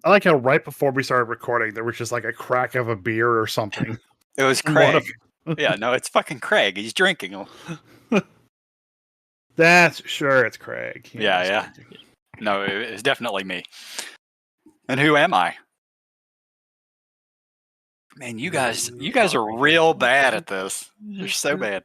I like how right before we started recording, there was just like a crack of a beer or something. It was from one Craig. Yeah, no, it's fucking Craig. He's drinking them. That's sure it's Craig. Yeah. No, it's definitely me. And who am I? Man, you guys are real bad at this. You're so bad.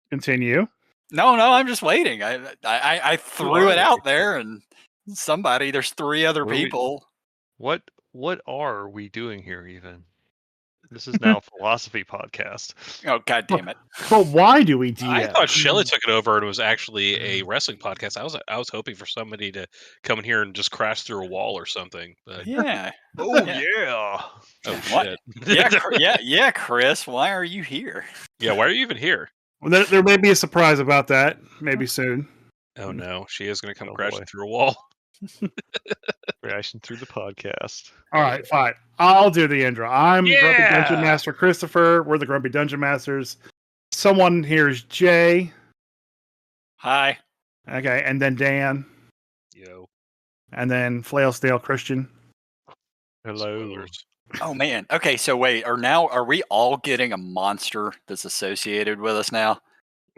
Continue. No, I'm just waiting. I threw it out there, and there's 3 other people. What are we doing here even? This is now a philosophy podcast. Oh, god damn it. But why do we DM? I thought Shelley took it over and it was actually a wrestling podcast. I was hoping for somebody to come in here and just crash through a wall or something. But... Yeah. Oh yeah. Oh What? shit. Yeah, Chris. Why are you here? Yeah, why are you even here? Well, there may be a surprise about that. Maybe soon. Oh no, she is going to come Oh, crashing boy. through a wall. Crashing through the podcast. All right, fine. I'll do the intro. I'm Yeah! Grumpy Dungeon Master Christopher. We're the Grumpy Dungeon Masters. Someone here is Jay. Hi. Okay, and then Dan. Yo. And then Flail Snail Christian. Hello. Spoilers. Oh man. Okay, so wait, are we all getting a monster that's associated with us now?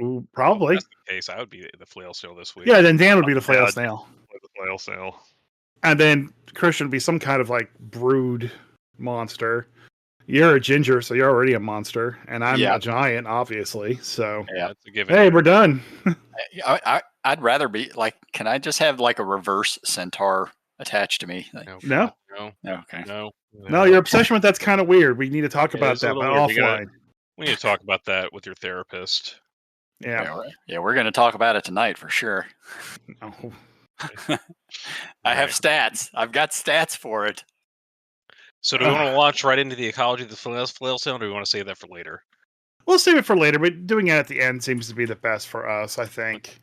Ooh, If probably. that's the case, I would be the Flail Snail this week. Yeah, then Dan would be the Flail God. Snail. The Flail Snail. And then Christian would be some kind of like brood monster. You're a ginger, so you're already a monster. And I'm Yeah. a giant, obviously. So, Yeah. That's a given. hey, we're done. I'd rather be like, can I just have like a reverse centaur attached to me? Like, No? okay. No, your obsession with that's kind of weird. We need to talk Yeah, about it's a that, little but weird. We gotta- offline. We need to talk about that with your therapist. Yeah. Yeah, we're gonna talk about it tonight for sure. Oh. I have stats. I've got stats for it. So do we want to launch right into the ecology of the Flail Snail, or do we want to save that for later? We'll save it for later, but doing it at the end seems to be the best for us, I think.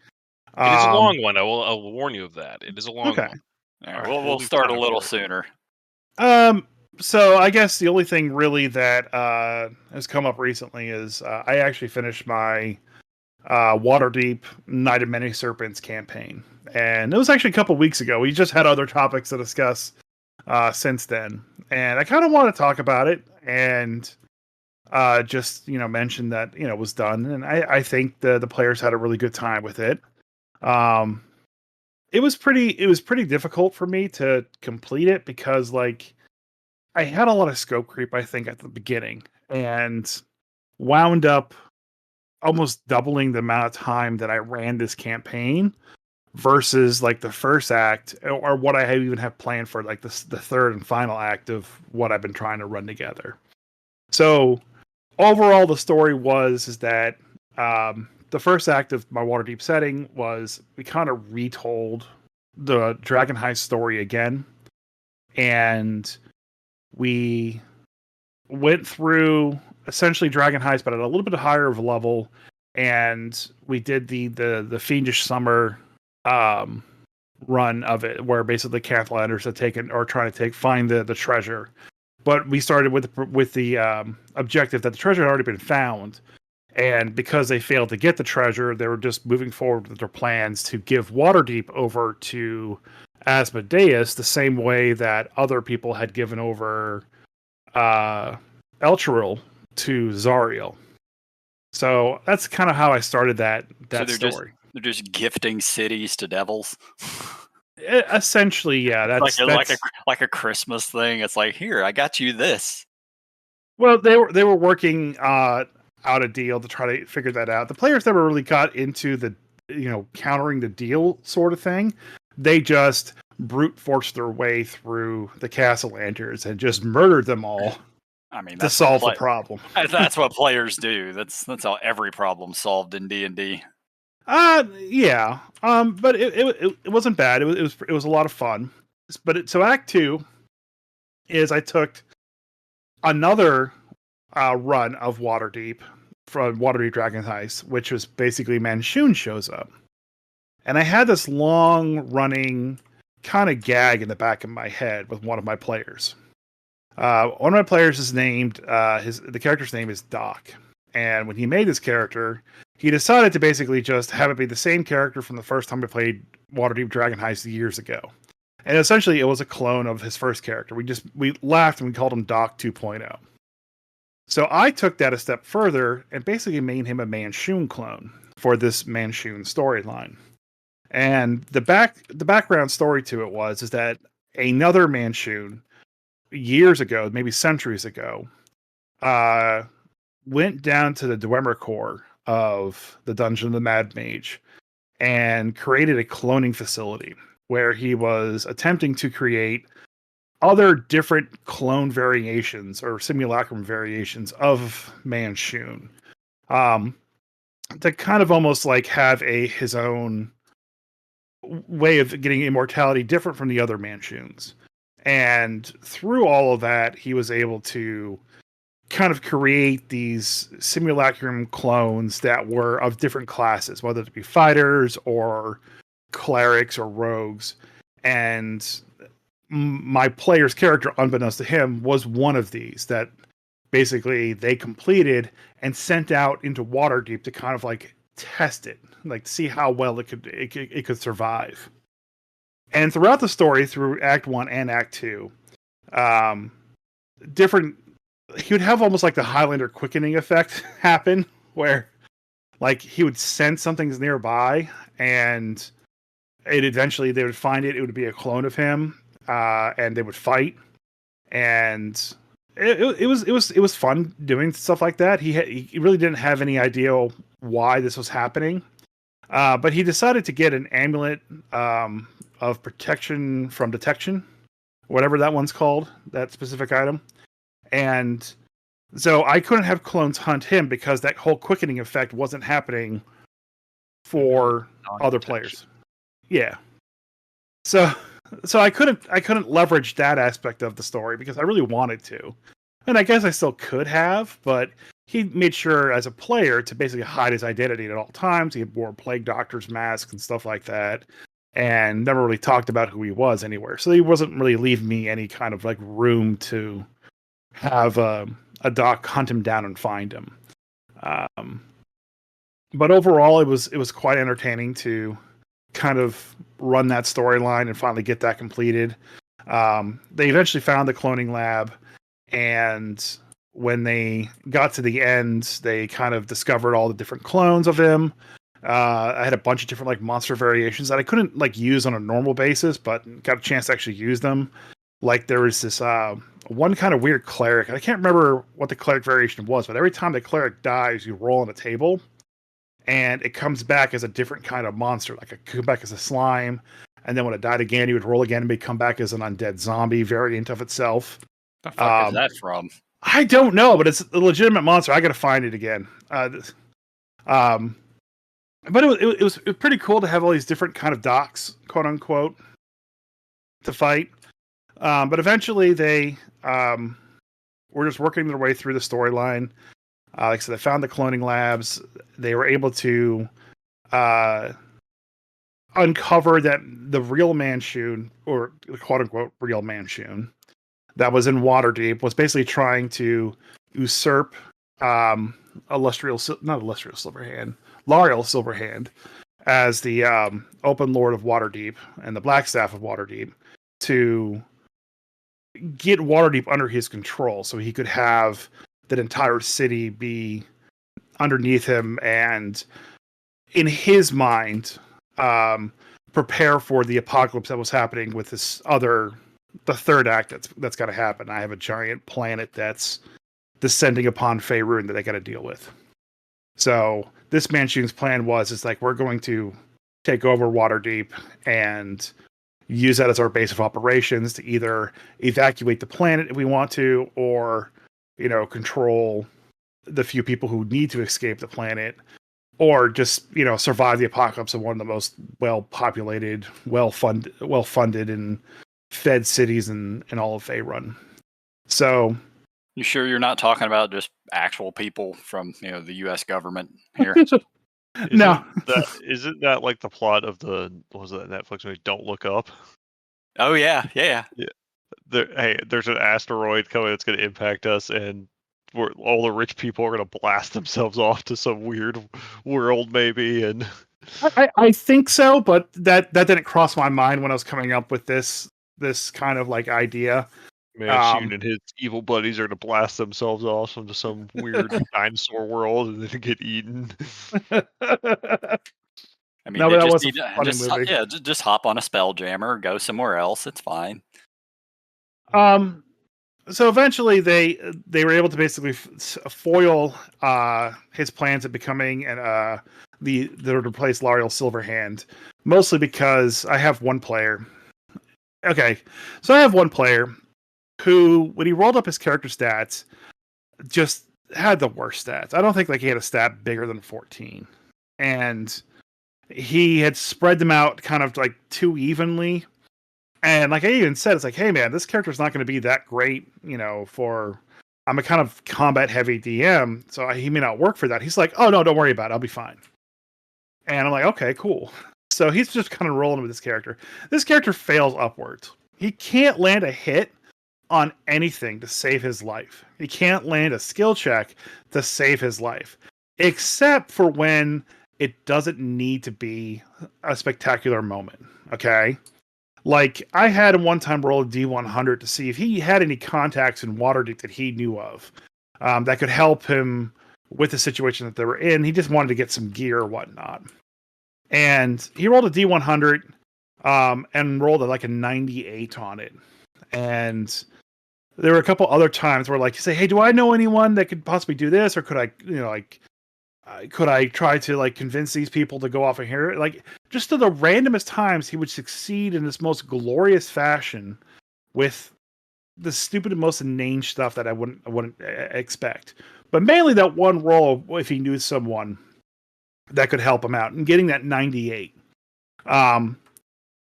It is a long one. I'll warn you of that. It is a long Okay. one. All right, right, we'll leave start a time little for it. sooner. So I guess the only thing really that has come up recently is I actually finished my Waterdeep Night of Many Serpents campaign. And it was actually a couple weeks ago. We just had other topics to discuss since then. And I kind of want to talk about it and just, mention that, it was done. And I think the players had a really good time with it. It was pretty difficult for me to complete it because like I had a lot of scope creep, I think, at the beginning and wound up almost doubling the amount of time that I ran this campaign versus like the first act or what I even have planned for like the third and final act of what I've been trying to run together. So overall, the story is that the first act of my Waterdeep setting was we kind of retold the Dragon Heist story again. And we went through essentially Dragon Heist, but at a little bit higher of a level. And we did the Fiendish Summer run of it, where basically the Catlanders had taken or trying to find the treasure. But we started with the objective that the treasure had already been found. And because they failed to get the treasure, they were just moving forward with their plans to give Waterdeep over to Asmodeus the same way that other people had given over Elturel to Zariel. So that's kind of how I started that So story. They're just gifting cities to devils. Essentially, yeah. That's like a Christmas thing. It's like, here, I got you this. Well, they were working out a deal to try to figure that out. The players never really got into the countering the deal sort of thing. They just brute forced their way through the Castellanders and just murdered them all. I mean, to solve the problem. That's what players do. That's how every problem's solved in D&D. Yeah. But it wasn't bad. It was a lot of fun. But so Act 2 is I took another run of Waterdeep from Waterdeep Dragon Heist, which was basically Manchun shows up. And I had this long running kind of gag in the back of my head with one of my players. One of my players is named, the character's name is Doc. And when he made this character, he decided to basically just have it be the same character from the first time I played Waterdeep Dragon Heist years ago. And essentially, it was a clone of his first character. We laughed and we called him Doc 2.0. So I took that a step further and basically made him a Manshoon clone for this Manshoon storyline. And the background story to it is that another Manshoon years ago, maybe centuries ago, went down to the Dwemer core of the Dungeon of the Mad Mage and created a cloning facility where he was attempting to create other different clone variations or simulacrum variations of Manshoon, to kind of almost like have his own way of getting immortality different from the other Manshoons. And through all of that, he was able to kind of create these simulacrum clones that were of different classes, whether it be fighters or clerics or rogues. And my player's character, unbeknownst to him, was one of these that basically they completed and sent out into Waterdeep to kind of like test it, like see how well it could survive. And throughout the story, through Act 1 and Act 2, he would have almost like the Highlander quickening effect happen, where like he would sense something's nearby, and they would find it. It would be a clone of him, and they would fight. And it was fun doing stuff like that. He really didn't have any idea why this was happening, but he decided to get an amulet of protection from detection, whatever that one's called, that specific item. And so I couldn't have clones hunt him because that whole quickening effect wasn't happening for other players. Yeah. So I couldn't leverage that aspect of the story because I really wanted to. And I guess I still could have, but he made sure as a player to basically hide his identity at all times. He wore plague doctor's masks and stuff like that, and never really talked about who he was anywhere. So he wasn't really leaving me any kind of like room to have a doc hunt him down and find him. But overall, it was quite entertaining to kind of run that storyline and finally get that completed. They eventually found the cloning lab, and when they got to the end, they kind of discovered all the different clones of him. I had a bunch of different like monster variations that I couldn't like use on a normal basis, but got a chance to actually use them. Like there was this one kind of weird cleric. I can't remember what the cleric variation was, but every time the cleric dies, you roll on a table, and it comes back as a different kind of monster. Like it could come back as a slime, and then when it died again, you would roll again and come back as an undead zombie variant of itself. The fuck is that from? I don't know, but it's a legitimate monster. I got to find it again. But it was pretty cool to have all these different kind of docs, quote unquote, to fight. But eventually they were just working their way through the storyline. Like I said, they found the cloning labs. They were able to uncover that the real Manshoon, or quote unquote real Manshoon, that was in Waterdeep was basically trying to usurp Lariel Silverhand as the Open Lord of Waterdeep and the Blackstaff of Waterdeep to get Waterdeep under his control so he could have that entire city be underneath him and, in his mind, prepare for the apocalypse that was happening with the third act that's got to happen. I have a giant planet that's descending upon Faerun that they got to deal with. So this Manshoon's plan is like, we're going to take over Waterdeep and use that as our base of operations to either evacuate the planet if we want to, or, control the few people who need to escape the planet, or just, survive the apocalypse of one of the most well-populated, well-funded and fed cities in all of Faerun. So, you sure you're not talking about just actual people from the U.S. government here? No, Isn't that like the plot of what was that Netflix movie Don't Look Up? Oh yeah. There's an asteroid coming that's going to impact us, and all the rich people are going to blast themselves off to some weird world, maybe. And I think so, but that didn't cross my mind when I was coming up with this this kind of like idea. Manchune and his evil buddies are to blast themselves off into some weird dinosaur world and then get eaten. I mean, No, they but that just was a need to funny just movie. yeah, just hop on a spell jammer, go somewhere else. It's fine. So eventually they were able to basically foil his plans of becoming the replace L'Oreal Silverhand, mostly because I have one player. Okay, so I have one player who, when he rolled up his character stats, just had the worst stats. I don't think like he had a stat bigger than 14, and he had spread them out kind of like too evenly. And like I even said, it's like, hey man, this character's not going to be that great, for I'm a kind of combat heavy DM, so he may not work for that. He's like, oh no, don't worry about it, I'll be fine. And I'm like, okay, cool. So he's just kind of rolling with this character. This character fails upwards. He can't land a hit on anything to save his life. He can't land a skill check to save his life, except for when it doesn't need to be a spectacular moment. Okay. Like, I had him one time roll a D100 to see if he had any contacts in Waterdeep that he knew of that could help him with the situation that they were in. He just wanted to get some gear or whatnot. And he rolled a D100 and rolled like a 98 on it. And there were a couple other times where, like, you say, hey, do I know anyone that could possibly do this? Or could I, could I try to like convince these people to go off of here? Like, just to the randomest times, he would succeed in this most glorious fashion with the stupid and most inane stuff that I wouldn't expect. But mainly that one roll, if he knew someone that could help him out, and getting that 98.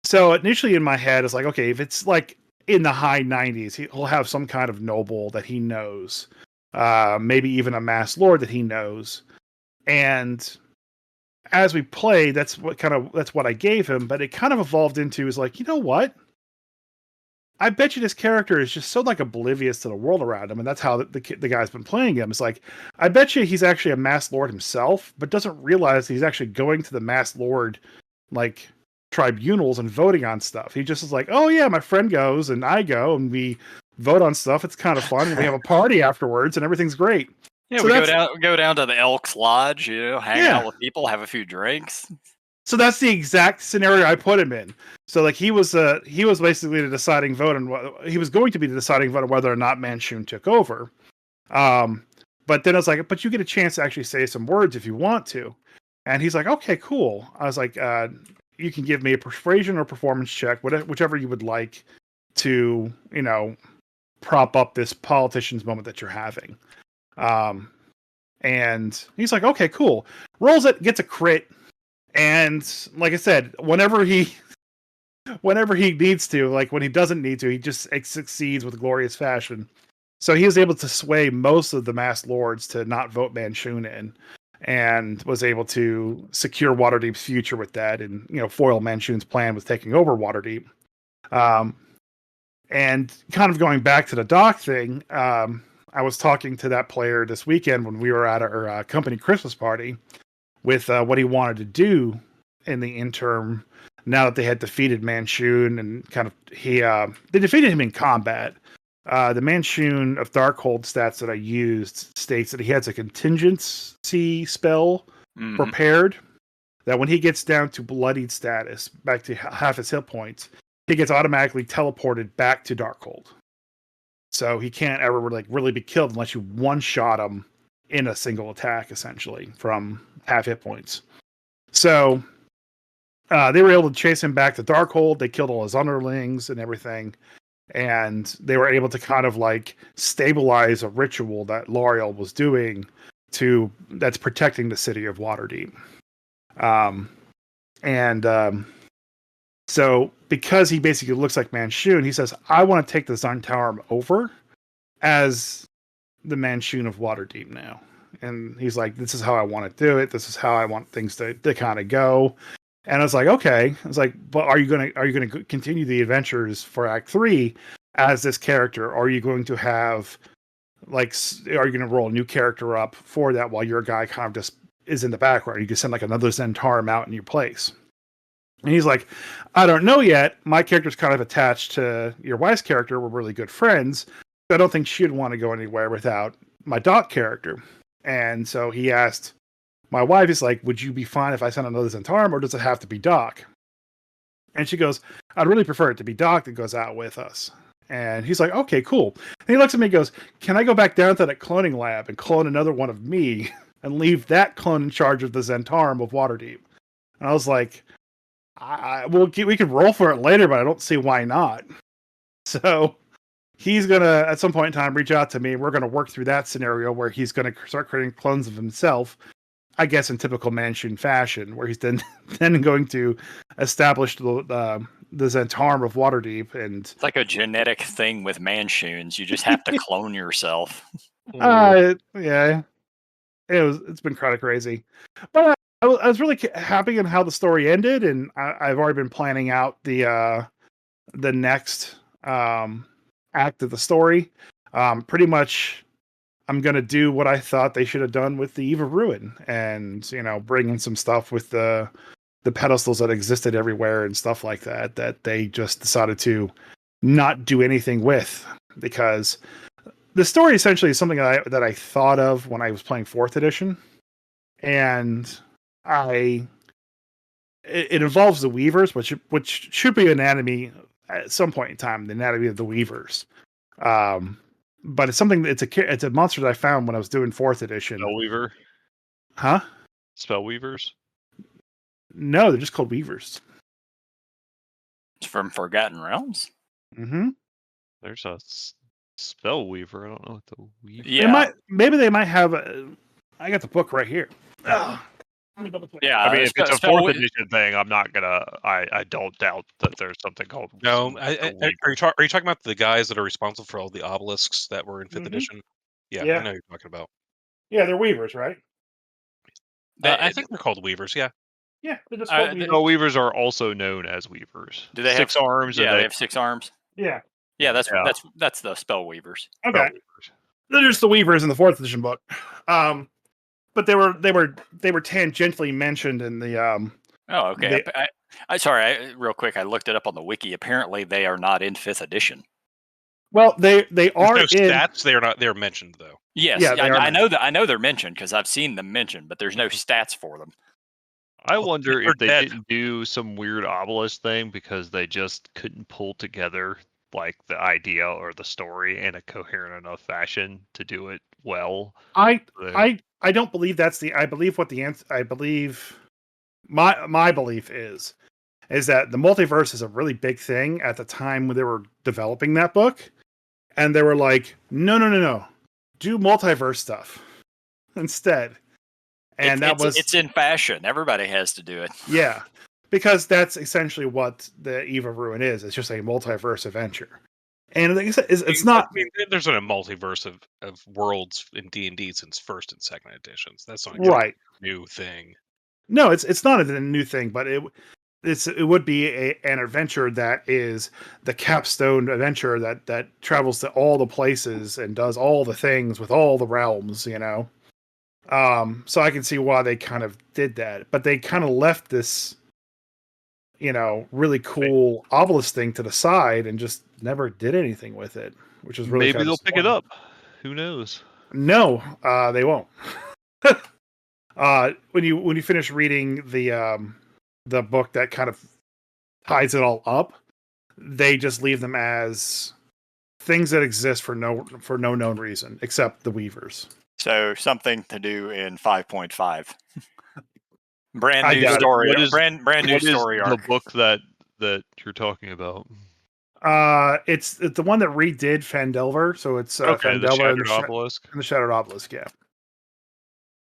So initially in my head, it's like, okay, if it's like in the high 90s, he'll have some kind of noble that he knows, maybe even a mass lord that he knows. And as we played, that's what I gave him, but it kind of evolved into is like, you know what? I bet you this character is just so like oblivious to the world around him, and that's how the guy's been playing him. It's like, I bet you he's actually a mass lord himself, but doesn't realize he's actually going to the mass lord like tribunals and voting on stuff. He just is like, oh yeah, my friend goes and I go and we vote on stuff. It's kind of fun. And we have a party afterwards and everything's great. Yeah, So we go down to the Elks Lodge, hang out with people, have a few drinks. So that's the exact scenario I put him in. So like he was basically the deciding vote, and he was going to be the deciding vote on whether or not Manchune took over. But then I was like, but you get a chance to actually say some words if you want to. And he's like, okay, cool. I was like, you can give me a persuasion or performance check, whichever you would like to, prop up this politician's moment that you're having. And he's like, okay, cool. Rolls it, gets a crit. And like I said, whenever he needs to, like when he doesn't need to, he just succeeds with glorious fashion. So he was able to sway most of the mass lords to not vote Manchune in, and was able to secure Waterdeep's future with that, and foil Manchune's plan with taking over Waterdeep. And kind of going back to the dock thing, I was talking to that player this weekend when we were at our company Christmas party with what he wanted to do in the interim now that they had defeated Manchune, and kind of they defeated him in combat. The Manchune of Darkhold stats that I used states that he has a contingency spell prepared that when he gets down to bloodied status, back to half his hit points, he gets automatically teleported back to Darkhold. So he can't ever really be killed unless you one-shot him in a single attack, essentially, from half hit points. So they were able to chase him back to Darkhold. They killed all his underlings and everything. And they were able to kind of like stabilize a ritual that L'Oreal was doing that's protecting the city of Waterdeep. So because he basically looks like Manchune, he says, I want to take the Zhentarim over as the Manchune of Waterdeep now. And he's like, this is how I want to do it. This is how I want things to kind of go. And I was like, okay. I was like, but are you going to continue the adventures for Act 3 as this character? Or are you going to have are you going to roll a new character up for that while your guy kind of just is in the background? You can send like another Zhentarim out in your place. And he's like, I don't know yet. My character's kind of attached to your wife's character. We're really good friends. I don't think she'd want to go anywhere without my Doc character. And so he asked my wife, he's like, would you be fine if I sent another Zentarum, or does it have to be Doc? And she goes, I'd really prefer it to be Doc that goes out with us. And he's like, okay, cool. And he looks at me and goes, can I go back down to that cloning lab and clone another one of me and leave that clone in charge of the Zentarum of Waterdeep? And I was like, we could roll for it later, but I don't see why not. So he's going to, at some point in time, reach out to me. We're going to work through that scenario where he's going to start creating clones of himself, I guess in typical Manchun fashion, where he's then going to establish the Zentarum of Waterdeep. And It's like a genetic thing with Manchuns. You just have to clone yourself. yeah, it's been kind of crazy, but I was really happy in how the story ended, and I've already been planning out the next act of the story. Pretty much, I'm gonna do what I thought they should have done with the Eve of Ruin, and bring in some stuff with the pedestals that existed everywhere and stuff like that they just decided to not do anything with, because the story essentially is something that I thought of when I was playing 4th edition, and it involves the Weavers, which should be an anatomy at some point in time, the anatomy of the Weavers. But it's something it's a monster that I found when I was doing 4th edition. Spellweaver? Huh? Spellweavers? No, they're just called Weavers. It's from Forgotten Realms. Mm-hmm. There's a Spellweaver. I don't know what the Weaver. Yeah, Maybe they might have. I got the book right here. yeah. I mean, if it's a Spell- 4th edition thing, I'm not gonna. I don't doubt that there's something called. No, some- are you talking about the guys that are responsible for all the obelisks that were in 5th edition? Yeah, Yeah. I know what you're talking about. Yeah, they're Weavers, right? I think they're called Weavers. Yeah. Yeah, they're just called Weavers. Spellweavers are also known as Weavers. Do they six have arms? Yeah, and they have 6 arms. Yeah. Yeah, that's the Spell Weavers. Okay. Spellweavers. They're just the Weavers in the 4th edition book. But they were tangentially mentioned in the Oh, okay. Sorry, real quick, I looked it up on the wiki. Apparently, they are not in 5th edition. Well, they There's are no in stats. They're not. They're mentioned though. Yes, Yeah, they are I know that. I know they're mentioned because I've seen them mentioned, but there's no stats for them. I wonder they're if they dead. didn't do some weird obelisk thing because they just couldn't pull together like the idea or the story in a coherent enough fashion to do it well. I don't believe that's the. I believe what the answer. I believe my belief is that the multiverse is a really big thing at the time when they were developing that book, and they were like, no, do multiverse stuff instead. And it's in fashion. Everybody has to do it. Yeah, because that's essentially what the Eve of Ruin is. It's just a multiverse adventure. And like I said, it's not. I mean, there's been a multiverse of worlds in D&D since 1st and 2nd editions. That's not Right. a new thing. No, it's not a new thing, but it would be an adventure that is the capstone adventure that travels to all the places and does all the things with all the realms, So I can see why they kind of did that, but they kind of left this, really cool obelisk thing to the side and just never did anything with it, which is really Maybe they'll pick it disappointing. up. Who knows? No, they won't. When you finish reading the book that kind of ties it all up, they just leave them as things that exist for no known reason except the Weavers. So something to do in 5.5. Brand I new doubt it. story. What is- brand new What is story the arc. book that you're talking about? It's the one that redid Fandelver, so it's Okay, the Fandelver Shattered Obelisk. and the Shattered Obelisk. Yeah.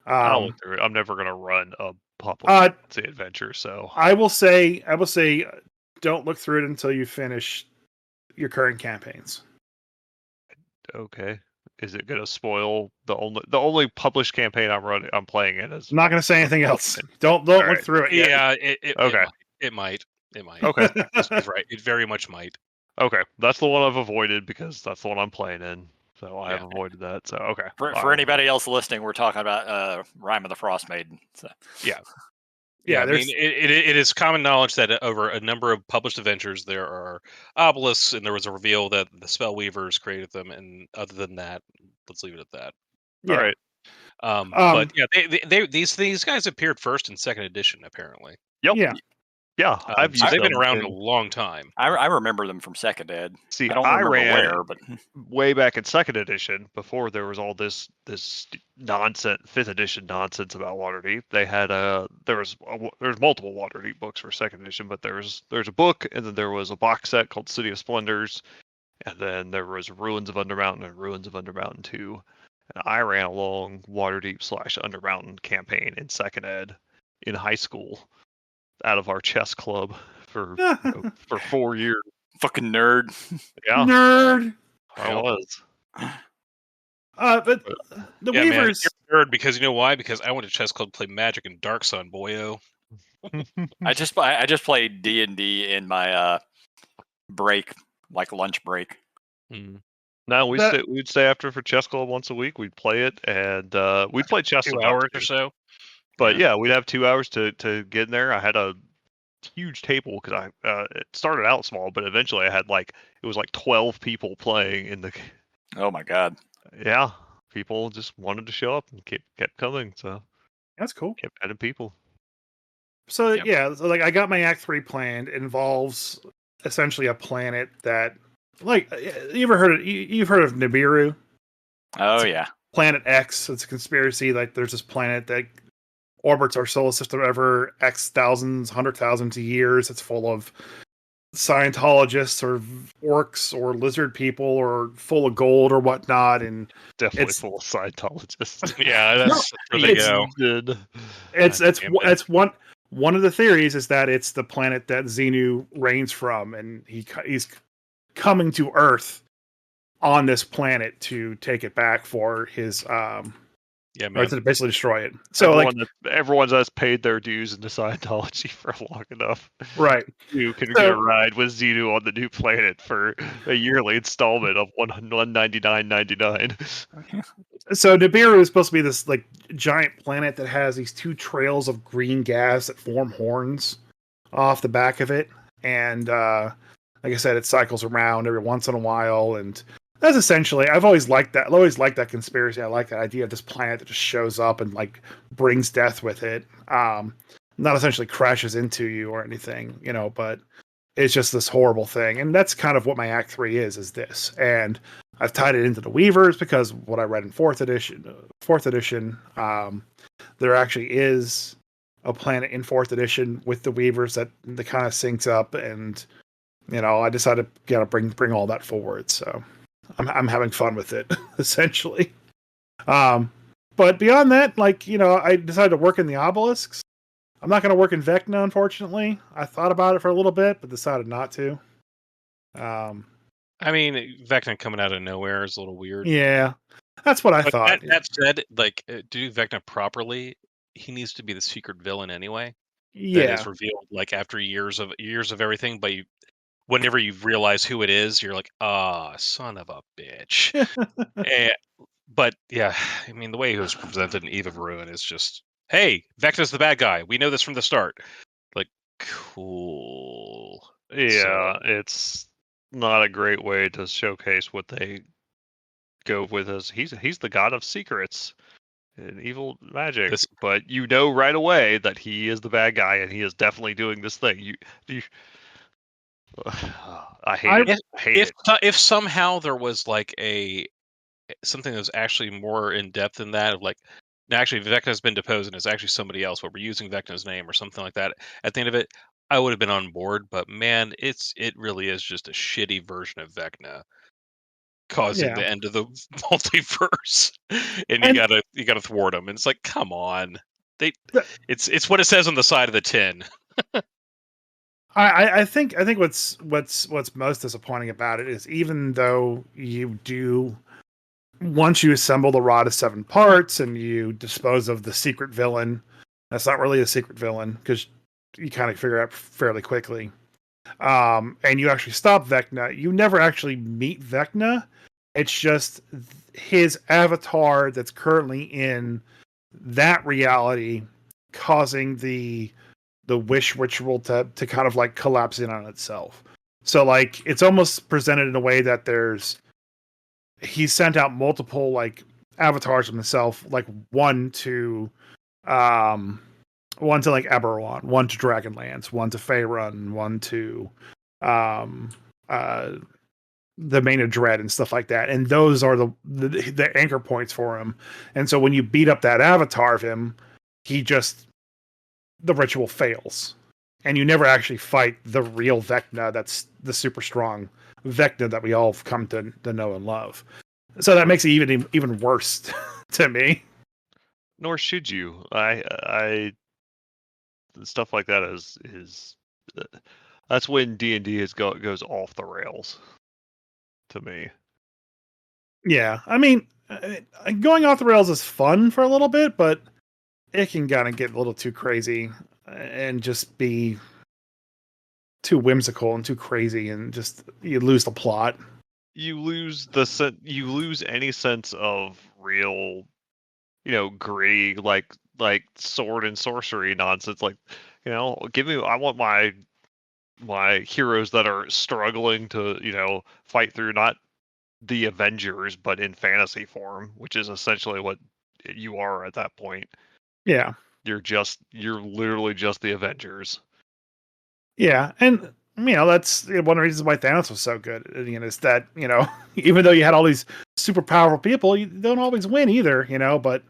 I'll look through it. I'm never gonna run a public adventure, so I will say, don't look through it until you finish your current campaigns. okay. Is it gonna spoil the only published campaign I'm playing in is I'm not going to say anything else. Don't All look right. through it. Yet. Yeah. Okay. It might. Okay. He's right. It very much might. Okay, that's the one I've avoided because that's the one I'm playing in. So I have Yeah. avoided that. So okay. For anybody else listening, we're talking about Rime of the Frost Maiden. So. Yeah. I mean, it is common knowledge that over a number of published adventures, there are obelisks, and there was a reveal that the spell weavers created them. And other than that, let's leave it at that. Yeah. All right. But yeah, these guys appeared first and second edition, apparently. Yep. Yeah. Yeah, I've So used they've been them around in- a long time. I remember them from second ed. See, I don't I remember ran where, but way back in second edition before there was all this nonsense, fifth edition nonsense about Waterdeep. They had there's multiple Waterdeep books for second edition, but there's a book, and then there was a box set called City of Splendors, and then there was Ruins of Undermountain and Ruins of Undermountain 2. And I ran a long Waterdeep / Undermountain campaign in second ed in high school out of our chess club for for 4 years. fucking nerd. Yeah, Nerd. I was. But the Yeah, man, Weavers. you're a nerd because you know why? Because I went to chess club to play Magic and Dark Sun, boyo. I just played D&D in my break, like lunch break. No, That- we'd stay after for chess club once a week. We'd play it, and we'd play chess 2 sometimes hours too. or so. But yeah, we'd have 2 hours to get in there. I had a huge table because it started out small, but eventually I had it was like 12 people playing in the. Oh my god. Yeah, people just wanted to show up and kept coming, so That's cool. kept adding people. So Yeah. so I got my Act 3 planned. It involves essentially a planet that, you've heard of Nibiru? Oh yeah. Planet X. It's a conspiracy. Like, there's this planet that orbits our solar system over X thousands, 100,000 years. It's full of Scientologists or orcs or lizard people or full of gold or whatnot. And Definitely It's- full of Scientologists. Yeah, that's where they it's- go. Good. it's God damn it. that's one of the theories is that it's the planet that Xenu reigns from, and he's coming to Earth on this planet to take it back for his Yeah, or man. to basically destroy it. So everyone that's paid their dues into Scientology for long enough, right. you can So- get a ride with Xenu on the new planet for a yearly installment of $199.99. So Nibiru is supposed to be this giant planet that has these two trails of green gas that form horns off the back of it, and like I said, it cycles around every once in a while, and that's essentially. I've always liked that. I always liked that conspiracy. I like that idea of this planet that just shows up and brings death with it. Not essentially crashes into you or anything, but it's just this horrible thing, and that's kind of what my Act 3 is this, and I've tied it into the Weavers because what I read in fourth edition, there actually is a planet in fourth edition with the Weavers that kind of syncs up, and I decided to bring all that forward. So I'm having fun with it essentially. But beyond that, I decided to work in the obelisks. I'm not going to work in Vecna, unfortunately. I thought about it for a little bit, but decided not to. I mean, Vecna coming out of nowhere is a little weird. Yeah, that's what I But thought. that said, to do Vecna properly, he needs to be the secret villain anyway. That Yeah, is revealed after years of everything. But whenever you realize who it is, you're like, son of a bitch. But yeah, I mean, the way he was presented in Eve of Ruin is just, hey, Vecna's the bad guy. We know this from the start. Cool. Yeah, it's not a great way to showcase what they go with as he's the god of secrets and evil magic, but right away that he is the bad guy and he is definitely doing this thing. I hate it. I hate it. If somehow there was something that was actually more in depth than that, now actually Vecna's been deposed and it's actually somebody else, but we're using Vecna's name or something like that. At the end of it, I would have been on board. But man, it really is just a shitty version of Vecna causing the end of the multiverse, and you gotta thwart them. And it's like, come on, it's what it says on the side of the tin. I think what's most disappointing about it is, even though you do, once you assemble the rod of 7 parts and you dispose of the secret villain, that's not really a secret villain because you kind of figure out fairly quickly. And you actually stop Vecna. You never actually meet Vecna. It's just his avatar that's currently in that reality causing the wish ritual to kind of like collapse in on itself. So like it's almost presented in a way that he sent out multiple like avatars of himself, like one to like Eberron, one to Dragonlance, one to Faerun, one to um the Main of Dread and stuff like that. And those are the anchor points for him. And so when you beat up that avatar of him, the ritual fails. And you never actually fight the real Vecna that's the super strong Vecna that we all have come to know and love. So that makes it even worse to me. Nor should you. Stuff like that is that's when D&D goes off the rails to me. Yeah, I mean, going off the rails is fun for a little bit, but it can kind of get a little too crazy and just be too whimsical and too crazy, and just you lose the plot. You lose any sense of real, gritty like sword and sorcery nonsense. Like, I want my heroes that are struggling to, fight through not the Avengers, but in fantasy form, which is essentially what you are at that point. Yeah. You're literally just the Avengers. Yeah, and that's one of the reasons why Thanos was so good. Is that even though you had all these super powerful people, you don't always win either. But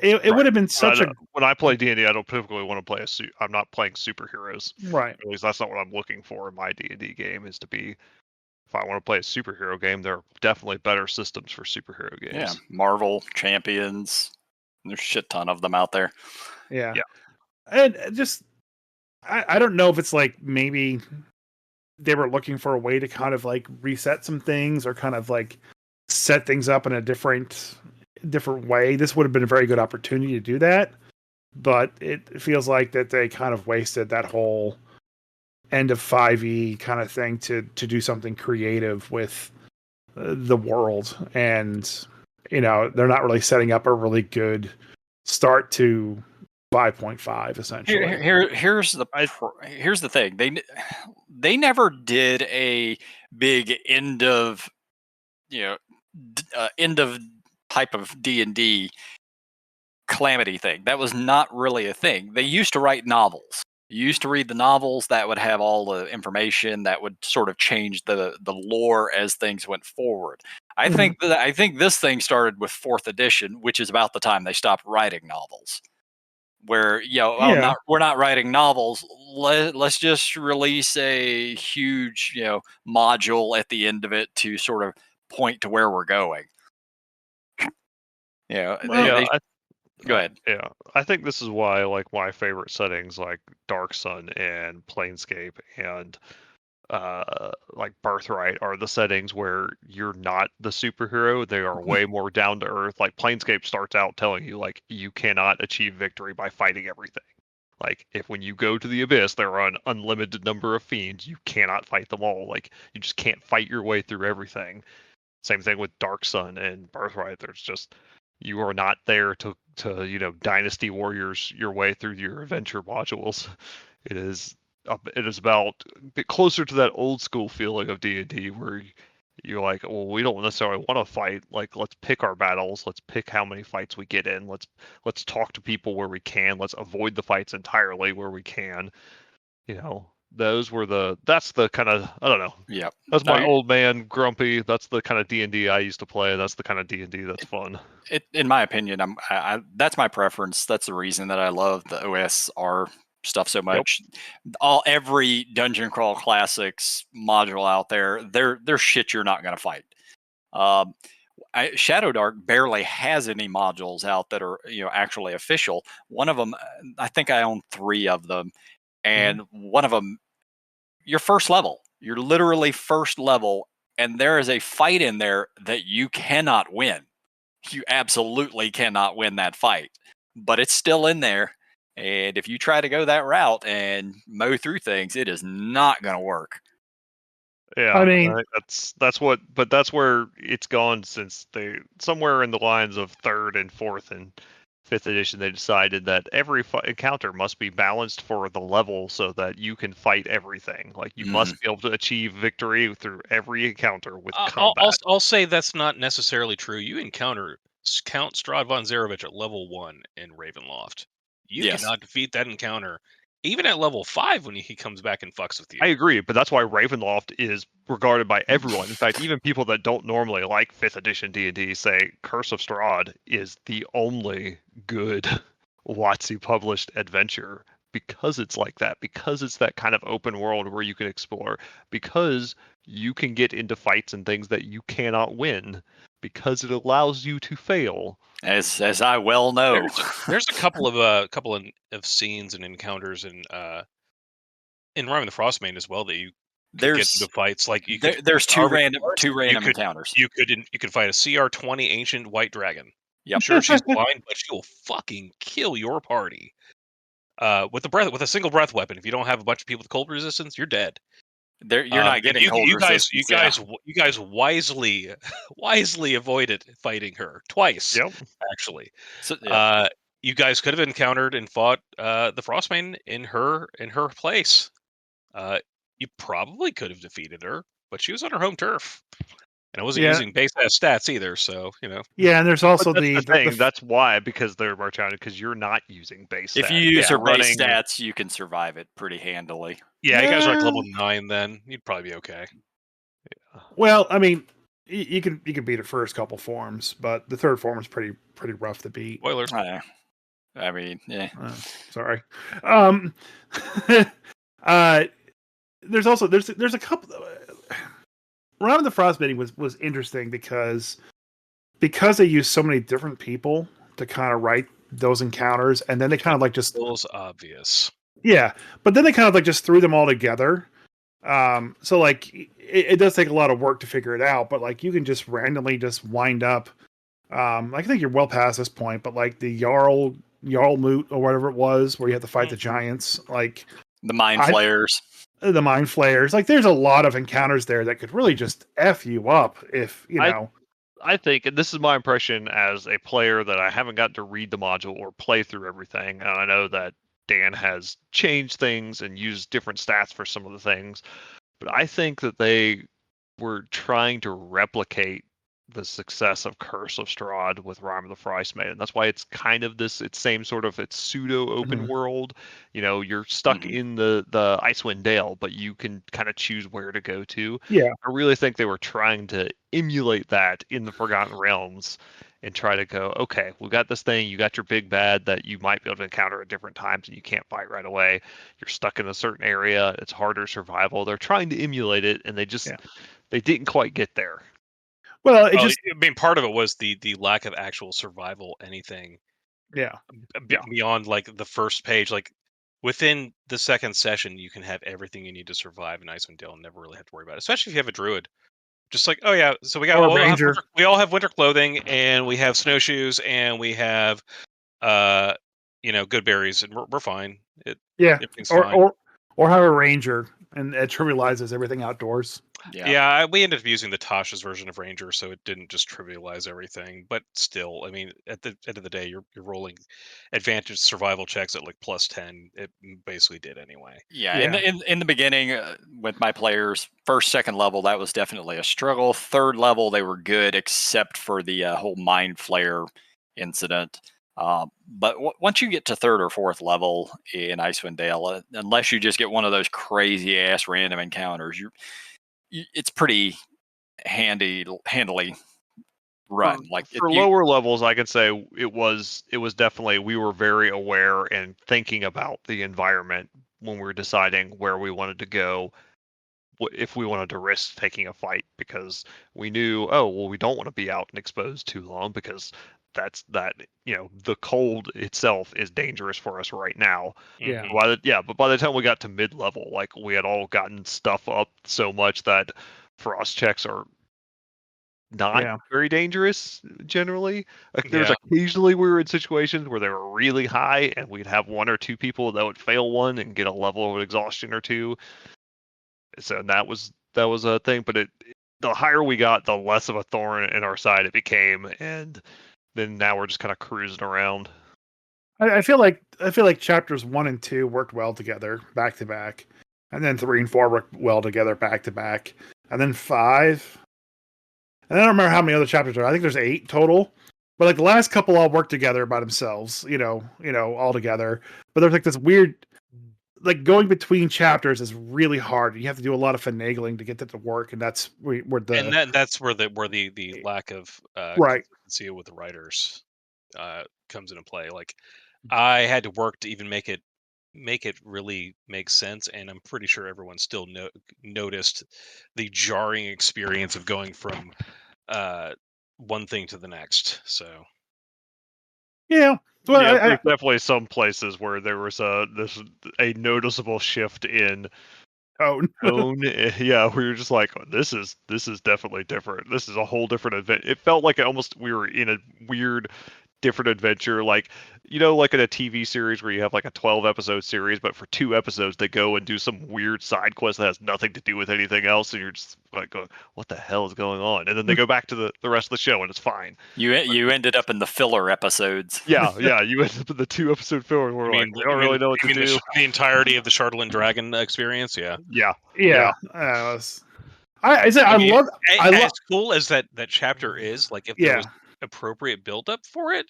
it would have been such when I play D&D, I don't typically want to play I'm not playing superheroes. Right. At least that's not what I'm looking for in my D&D game. Is to be, if I want to play a superhero game, there are definitely better systems for superhero games. Yeah, Marvel Champions. There's a shit ton of them out there. Yeah. And just I don't know if it's like maybe they were looking for a way to kind of like reset some things or kind of like set things up in a different way. This would have been a very good opportunity to do that, but it feels like that they kind of wasted that whole end of 5e kind of thing to do something creative with the world. And they're not really setting up a really good start to 5.5 essentially. Here's the thing. They never did a big end of type of D&D calamity thing. That was not really a thing. They used to write novels. You used to read the novels that would have all the information that would sort of change the lore as things went forward. I think this thing started with 4th edition, which is about the time they stopped writing novels. Where we're not writing novels. Let's just release a huge module at the end of it to sort of point to where we're going. Go ahead. Yeah, I think this is why like my favorite settings like Dark Sun and Planescape and like Birthright are the settings where you're not the superhero. They are way more down to earth. Like Planescape starts out telling you like you cannot achieve victory by fighting everything. Like when you go to the Abyss, there are an unlimited number of fiends. You cannot fight them all. Like you just can't fight your way through everything. Same thing with Dark Sun and Birthright. There's just you are not there to Dynasty Warriors your way through your adventure modules. It is about a bit closer to that old school feeling of D&D where you're like, well, we don't necessarily want to fight. Like, let's pick our battles. Let's pick how many fights we get in. Let's talk to people where we can. Let's avoid the fights entirely where we can. That's the kind of, I don't know. Yeah. That's my old man grumpy. That's the kind of D&D I used to play. That's the kind of D&D that's fun. In my opinion, that's my preference. That's the reason that I love the OSR stuff so much. Yep. Every Dungeon Crawl Classics module out there, they're shit you're not going to fight. Shadow Dark barely has any modules out that are actually official. One of them, I think I own 3 of them, and one of them, you're first level. You're literally first level, and there is a fight in there that you cannot win. You absolutely cannot win that fight, but it's still in there. And if you try to go that route and mow through things, it is not going to work. Yeah, I mean, that's where it's gone since somewhere in the lines of 3rd and 4th and 5th edition, they decided that every encounter must be balanced for the level so that you can fight everything. Like, you must be able to achieve victory through every encounter with combat. I'll say that's not necessarily true. You encounter Count Strahd von Zarovich at level 1 in Ravenloft. You Yes. cannot defeat that encounter, even at level 5 when he comes back and fucks with you. I agree, but that's why Ravenloft is regarded by everyone. In fact, even people that don't normally like 5th edition D&D say Curse of Strahd is the only good WotC published adventure because it's like that, because it's that kind of open world where you can explore, because you can get into fights and things that you cannot win, because it allows you to fail. As I well know. There's a couple of scenes and encounters in Rime of the Frostmaiden as well that you could get into fights. Like there's two random encounters. You could fight a CR20 ancient white dragon. Yep. Sure, she's blind, but she will fucking kill your party. With a single breath weapon. If you don't have a bunch of people with cold resistance, you're dead. You're not getting cold resistance. You guys wisely avoided fighting her twice. Yep. Actually. So, yeah. You guys could have encountered and fought the Frostmaiden in her place. You probably could have defeated her, but she was on her home turf. And I wasn't using base ass stats either, so Yeah, and there's also the thing. That's why, because they're march out, because you're not using base stats. If you use her base stats, you can survive it pretty handily. Yeah, you guys are like level 9 then. You'd probably be okay. Yeah. Well, I mean, you can beat the first couple forms, but the third form is pretty rough to beat. Spoiler. I mean, yeah. Sorry. There's a couple. Rime of the Frostmaiden was interesting because they used so many different people to kind of write those encounters, and then they kind of like just feels obvious. Yeah, but then they kind of like just threw them all together. So like it does take a lot of work to figure it out, but like you can just randomly just wind up. I think you're well past this point, but like the Jarl Moot or whatever it was, where you have to fight the giants, like the mind flayers. The mind flayers. Like there's a lot of encounters there that could really just F you up if you know. I think, and this is my impression as a player that I haven't gotten to read the module or play through everything, and I know that Dan has changed things and used different stats for some of the things, but I think that they were trying to replicate the success of Curse of Strahd with Rime of the Frostmaiden. That's why it's kind of it's pseudo open world. You know, you're stuck in the Icewind Dale, but you can kind of choose where to go to. Yeah. I really think they were trying to emulate that in the Forgotten Realms and try to go, okay, we got this thing, you got your big bad that you might be able to encounter at different times and you can't fight right away. You're stuck in a certain area, it's harder survival. They're trying to emulate it, and they just they didn't quite get there. Well, I mean, part of it was the lack of actual survival anything. Yeah. Beyond like the first page, like within the second session, you can have everything you need to survive in Icewind Dale and never really have to worry about it. Especially if you have a druid. Just like, oh yeah, so we all have winter clothing, and we have snowshoes, and we have good berries, and we're fine. Everything's fine. Or have a ranger, and it trivializes everything outdoors. Yeah, we ended up using the Tasha's version of Ranger, so it didn't just trivialize everything. But still, I mean, at the end of the day, you're rolling advantage survival checks at like +10. It basically did anyway. Yeah. In the beginning, with my players, first, second level, that was definitely a struggle. Third level, they were good, except for the whole mind flare incident. But once you get to third or fourth level in Icewind Dale, unless you just get one of those crazy ass random encounters, it's pretty handily run. Like for lower levels, I could say it was definitely, we were very aware and thinking about the environment when we were deciding where we wanted to go, if we wanted to risk taking a fight, because we knew, we don't want to be out and exposed too long, because the cold itself is dangerous for us right now. But by the time we got to mid-level, like we had all gotten stuff up so much that frost checks are not very dangerous generally. Like there's occasionally we were in situations where they were really high, and we'd have one or two people that would fail one and get a level of exhaustion or two. So that was a thing, but the higher we got, the less of a thorn in our side it became, and then now we're just kind of cruising around. I feel like chapters 1 and 2 worked well together back to back, and then 3 and 4 worked well together back to back, and then 5. And I don't remember how many other chapters there are. I think there's 8 total. But like the last couple all work together by themselves, all together. But there's like this weird, like going between chapters is really hard. You have to do a lot of finagling to get that to work, and that's where that's where the lack of right. consistency with the writers comes into play. Like I had to work to even make it really make sense, and I'm pretty sure everyone still noticed the jarring experience of going from one thing to the next. So Yeah. Well, yeah, there's definitely some places where there was a noticeable shift in tone. Yeah, where you're just like, this is definitely different. This is a whole different event. It felt like we were in a weird different adventure, like like in a TV series where you have like a 12 episode series, but for 2 episodes they go and do some weird side quest that has nothing to do with anything else, and you're just like going, what the hell is going on? And then they go back to the rest of the show and it's fine. You ended up in the filler episodes. Yeah, you end up in the 2-episode filler where we don't really know what to do. The entirety of the Shardland Dragon experience, yeah. Yeah. I love as cool as that chapter is, like if there was appropriate build up for it,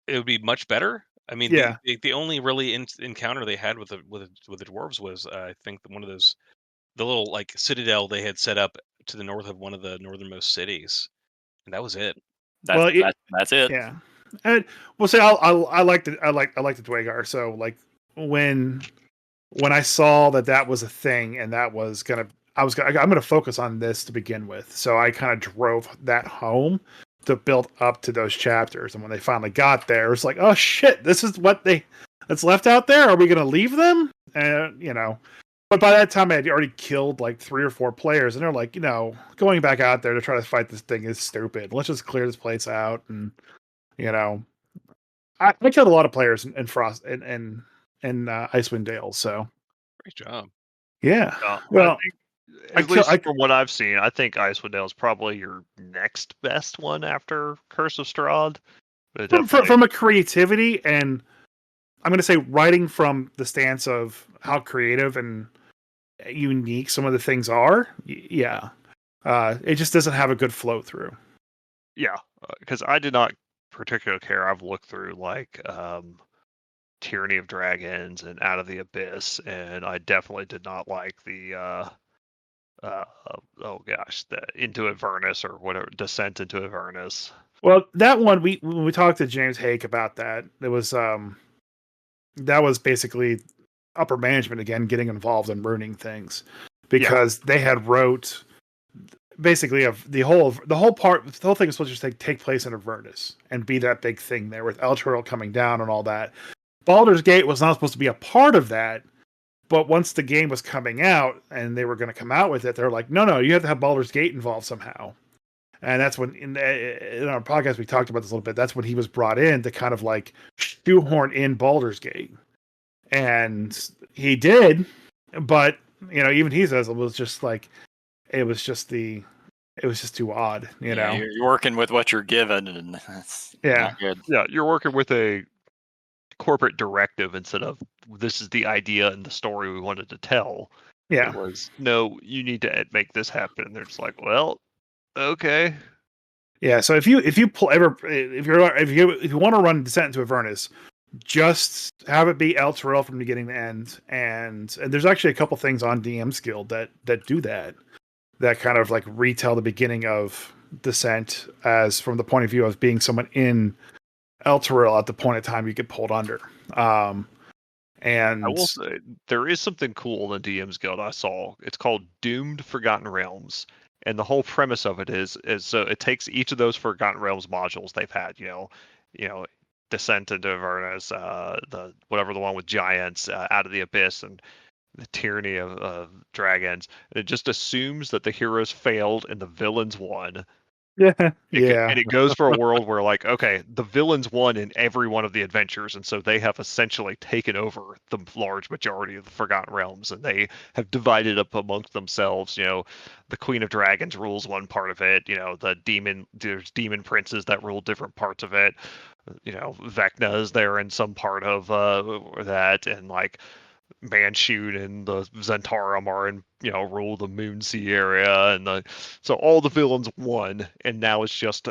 it would be much better. I mean, the only really encounter they had with the dwarves was I think one of those, the little like citadel they had set up to the north of one of the northernmost cities, and that was it. That's it. Yeah, and we'll say I like the Dwagar. So like when I saw that was a thing and that was I'm gonna focus on this to begin with. So I kind of drove that home to build up to those chapters. And when they finally got there, it's like, oh shit, this is what that's left out there. Are we gonna leave them? And but by that time I had already killed like 3 or 4 players, and they're like, going back out there to try to fight this thing is stupid. Let's just clear this place out. And I killed a lot of players in Frost and Icewind Dale. So great job. Yeah. Well, at least from what I've seen, I think Icewind Dale is probably your next best one after Curse of Strahd. From a creativity, and I'm going to say writing from the stance of how creative and unique some of the things are. Yeah. It just doesn't have a good flow through. Yeah, because I did not particularly care. I've looked through like Tyranny of Dragons and Out of the Abyss, and I definitely did not like the the Into Avernus or whatever, Descent into Avernus. Well, that one when we talked to James Hake about that, it was that was basically upper management again getting involved in ruining things, because they had wrote basically of the whole thing was supposed to take place in Avernus and be that big thing there with Elturel coming down and all that. Baldur's Gate was not supposed to be a part of that, but once the game was coming out and they were going to come out with it, they're like, no, you have to have Baldur's Gate involved somehow. And that's when in our podcast we talked about this a little bit. That's when he was brought in to kind of like shoehorn in Baldur's Gate, and he did. But even he says it was just too odd. You're working with what you're given, and that's not good. Yeah, you're working with a corporate directive instead of this is the idea and the story we wanted to tell. Yeah, it was no, you need to make this happen, and they're just like, well, okay. Yeah, so if you want to run Descent into Avernus, just have it be Elturel from beginning to end, and there's actually a couple things on DM's Guild that do that kind of like retell the beginning of Descent as from the point of view of being someone in Elturel at the point of time you get pulled under. And I will say there is something cool in the DM's Guild I saw. It's called Doomed Forgotten Realms. And the whole premise of it is so it takes each of those Forgotten Realms modules they've had, Descent into Avernus, the one with giants, Out of the Abyss, and the Tyranny of Dragons. And it just assumes that the heroes failed and the villains won. Yeah, And yeah. it goes for a world where, like, okay, the villains won in every one of the adventures, and so they have essentially taken over the large majority of the Forgotten Realms, and they have divided up amongst themselves. You know, the Queen of Dragons rules one part of it. You know, there's demon princes that rule different parts of it. You know, Vecna is there in some part of that, and like Manchun and the Zentarum are in, you know, rule the Moonsea area, and so all the villains won, and now it's just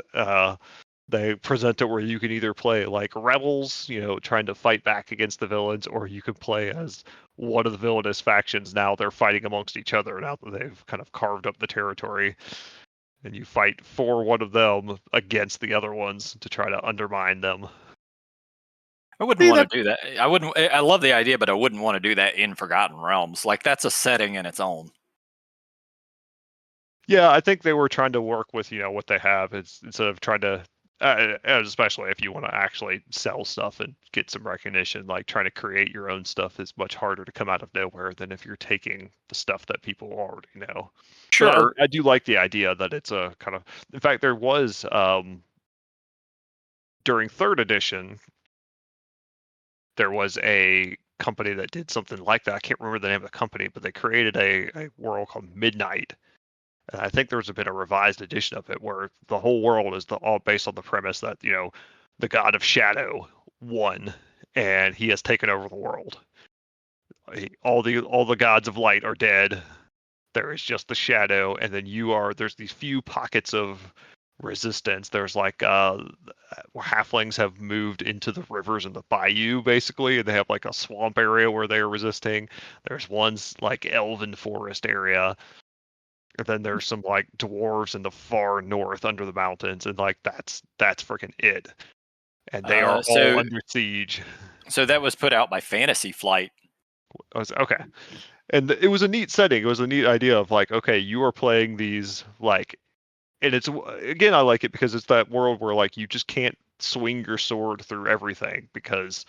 they present it where you can either play like rebels, you know, trying to fight back against the villains, or you can play as one of the villainous factions. Now they're fighting amongst each other now that they've kind of carved up the territory, and you fight for one of them against the other ones to try to undermine them. I wouldn't See, want that to do that. I wouldn't. I love the idea, but I wouldn't want to do that in Forgotten Realms. Like that's a setting in its own. Yeah, I think they were trying to work with, you know, what they have. It's instead of trying to, especially if you want to actually sell stuff and get some recognition, like trying to create your own stuff is much harder to come out of nowhere than if you're taking the stuff that people already know. But Sure. I do like the idea that it's a kind of. In fact, there was during third edition, there was a company that did something like that. I can't remember the name of the company, but they created a world called Midnight. And I think there's been a revised edition of it where the whole world is all based on the premise that, you know, the god of shadow won and he has taken over the world. All the gods of light are dead. There is just the shadow, and then there's these few pockets of resistance. There's like halflings have moved into the rivers and the bayou basically, and they have like a swamp area where they're resisting. There's one's like elven forest area. And then there's some like dwarves in the far north under the mountains, and like that's freaking it. And they are all under siege. So that was put out by Fantasy Flight. I was okay. And it was a neat setting. It was a neat idea of like, okay, you are playing these like, and it's again, I like it because it's that world where like you just can't swing your sword through everything because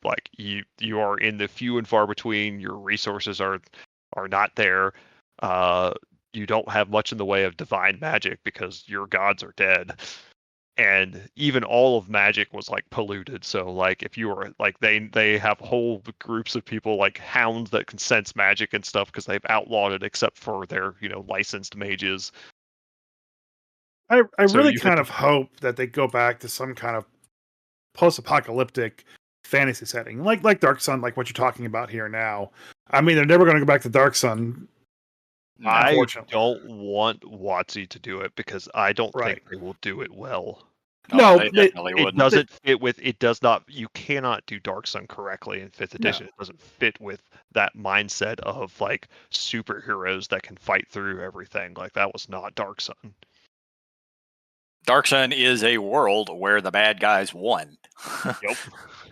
like you are in the few and far between. Your resources are not there. You don't have much in the way of divine magic because your gods are dead. And even all of magic was like polluted. So like if you were like they have whole groups of people like hounds that can sense magic and stuff because they've outlawed it except for their, you know, licensed mages. I So really you have kind to, of hope that they go back to some kind of post-apocalyptic fantasy setting, like Dark Sun, like what you're talking about here now. I mean, they're never going to go back to Dark Sun, I unfortunately. don't want WotC to do it because I don't Right. think they will do it well. No, No, they definitely It wouldn't. doesn't fit with. It does not. You cannot do Dark Sun correctly in fifth No. edition. It doesn't fit with that mindset of like superheroes that can fight through everything. Like that was not Dark Sun. Dark Sun is a world where the bad guys won. Yep.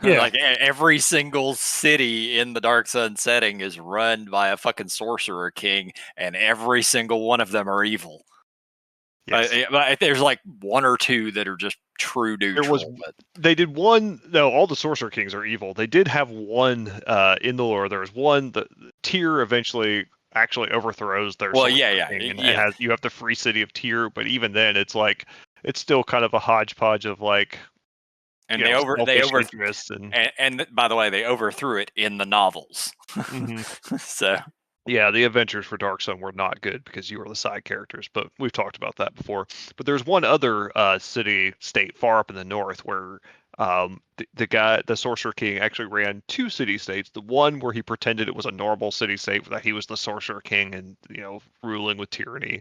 Yeah. Like every single city in the Dark Sun setting is run by a fucking sorcerer king, and every single one of them are evil. Yes. There's like one or two that are just true neutral. There was. They did one. No, all the Sorcerer Kings are evil. They did have one in the lore. There was one. The Tyr eventually actually overthrows their. Well, Sorcerer King, and it has. You have the free city of Tyr, but even then, it's like it's still kind of a hodgepodge of like. And interests and by the way, they overthrew it in the novels. So yeah, the adventures for Dark Sun were not good because you were the side characters, but we've talked about that before. But there's one other city state far up in the north where the Sorcerer King actually ran two city states. The one where he pretended it was a normal city state that he was the Sorcerer King and, you know, ruling with tyranny.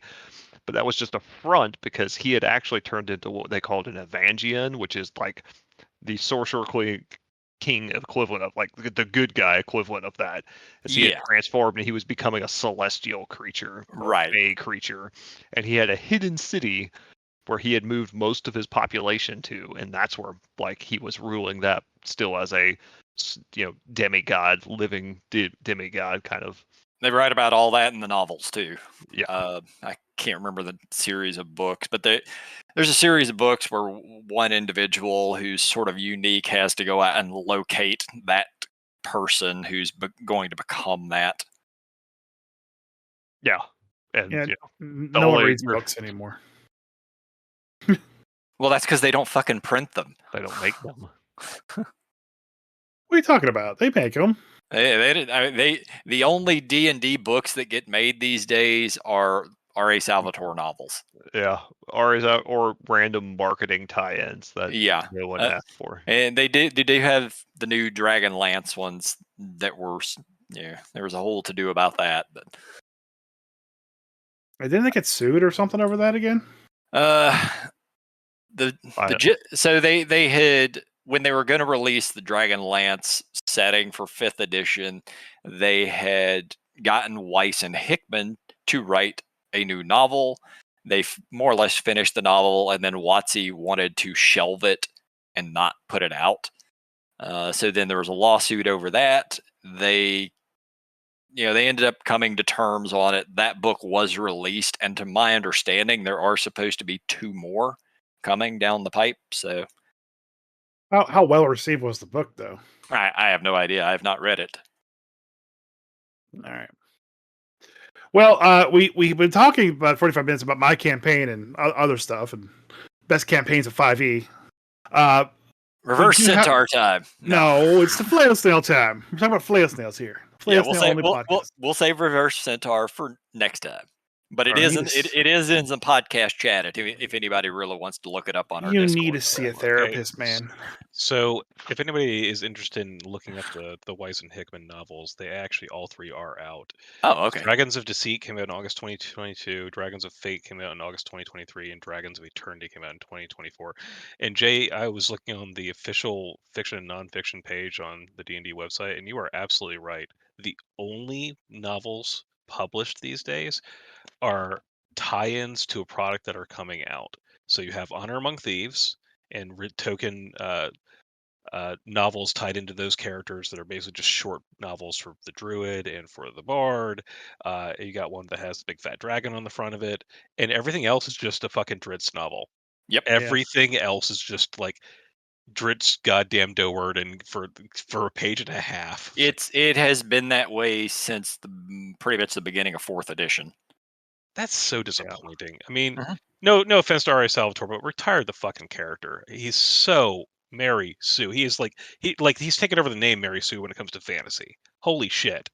But that was just a front because he had actually turned into what they called an Evangian, which is like the Sorcerer King equivalent of like the good guy equivalent of that, as he had transformed and he was becoming a celestial creature, or a creature, and he had a hidden city where he had moved most of his population to, and that's where like he was ruling that still as a, you know, demigod, living demigod kind of. They write about all that in the novels too. Yeah. I can't remember the series of books, but there's a series of books where one individual who's sort of unique has to go out and locate that person who's going to become that. Yeah. And Yeah, you know, no one reads books anymore. Well, that's because they don't fucking print them. They don't make them. What are you talking about? They make them. The only D&D books that get made these days are R.A. Salvatore novels. Yeah, or random marketing tie-ins that Yeah. no one asked for. And they do have the new Dragon Lance ones that were, there was a whole to do about that. But Didn't they get sued or something over that again? So they had, when they were going to release the Dragon Lance setting for 5th edition, they had gotten Weiss and Hickman to write a new novel. They more or less finished the novel, and then WotC wanted to shelve it and not put it out. So then there was a lawsuit over that. They ended up coming to terms on it. That book was released, and to my understanding, there are supposed to be 2 more coming down the pipe. So How well received was the book, though? I have no idea. I have not read it. All right. Well, we've been talking about 45 minutes about my campaign and other stuff and best campaigns of 5e. Reverse Centaur time. No, it's the Flail Snail time. We're talking about Flail Snails here. Flail Snail only podcast. We'll save Reverse Centaur for next time. But it is in the podcast chat if anybody really wants to look it up on our Discord. You need to see a therapist, man. So if anybody is interested in looking up the Weiss and Hickman novels, they actually all 3 are out. Oh, okay. Dragons of Deceit came out in August 2022, Dragons of Fate came out in August 2023, and Dragons of Eternity came out in 2024. And Jay, I was looking on the official fiction and nonfiction page on the D&D website, and you are absolutely right. The only novels published these days are tie-ins to a product that are coming out. So you have Honor Among Thieves and token novels tied into those characters that are basically just short novels for the druid and for the bard. You got one that has the big fat dragon on the front of it, and everything else is just a fucking Dritz novel. Yep. Everything else is just like Dritz goddamn Doe-word, and for a page and a half. It has been that way since pretty much the beginning of 4th edition. That's so disappointing. I mean, no offense to R.A. Salvatore, but retired the fucking character. He's so Mary Sue. He is he's taken over the name Mary Sue when it comes to fantasy. Holy shit!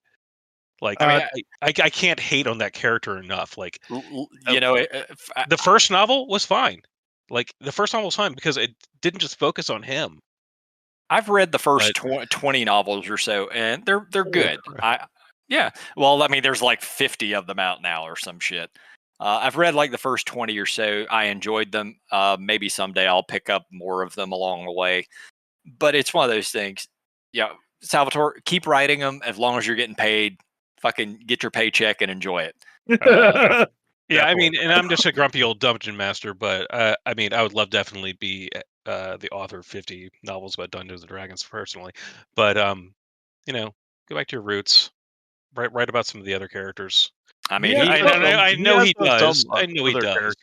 Like, I can't hate on that character enough. Like, the first novel was fine. Like, the first novel was fine because it didn't just focus on him. I've read the first 20 novels or so, and they're good. Well, I mean, there's like 50 of them out now or some shit. I've read like the first 20 or so. I enjoyed them. Maybe someday I'll pick up more of them along the way. But it's one of those things. Yeah, Salvatore, keep writing them as long as you're getting paid. Fucking get your paycheck and enjoy it. Yeah, I mean, and I'm just a grumpy old dungeon master, but I mean, I would love definitely be the author of 50 novels about Dungeons and Dragons personally. But go back to your roots. Write about some of the other characters. I mean, I know he does. I know he does.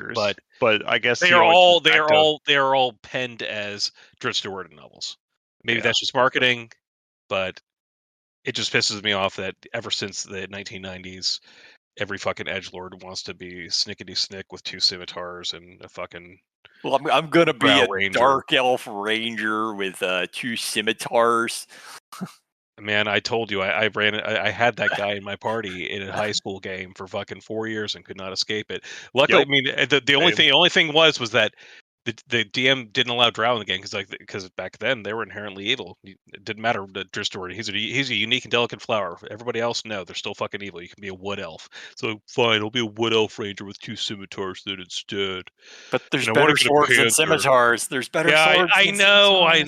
But I guess they are all penned as Dritz Stewart novels. Maybe that's just marketing, but it just pisses me off that ever since the 1990s, every fucking edgelord wants to be snickety snick with 2 scimitars and a fucking. Well, I'm gonna be a ranger. dark elf ranger with 2 scimitars. Man, I told you, I had that guy in my party in a high school game for fucking 4 years and could not escape it. Luckily, I mean, the only thing was that the DM didn't allow drow in the game because back then they were inherently evil. It didn't matter the Dristor. He's a unique and delicate flower. Everybody else, no, they're still fucking evil. You can be a wood elf. So fine, I'll be a wood elf ranger with 2 scimitars then instead. But there's better swords than scimitars. There's better swords. I know. All right.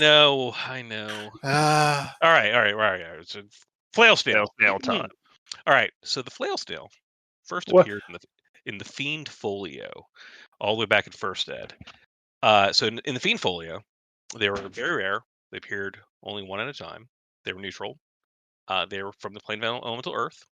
So, Flail Snail time. All right. So the Flail Snail first appeared in the Fiend Folio, all the way back in First Ed. So in the Fiend Folio, they were very rare. They appeared only one at a time. They were neutral. They were from the plane of elemental Earth.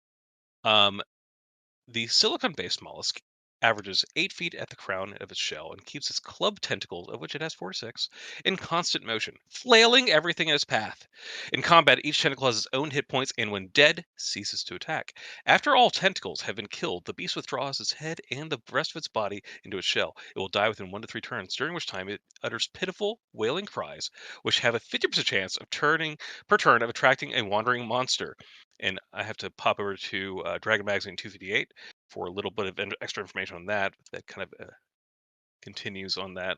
The silicon-based mollusk averages 8 feet at the crown of its shell and keeps its club tentacles, of which it has 4 to 6, in constant motion, flailing everything in its path. In combat, each tentacle has its own hit points and when dead, ceases to attack. After all tentacles have been killed, the beast withdraws its head and the rest of its body into its shell. It will die within 1 to 3 turns, during which time it utters pitiful, wailing cries, which have a 50% chance of per turn of attracting a wandering monster. And I have to pop over to Dragon Magazine 258 for a little bit of extra information on that. That kind of continues on that.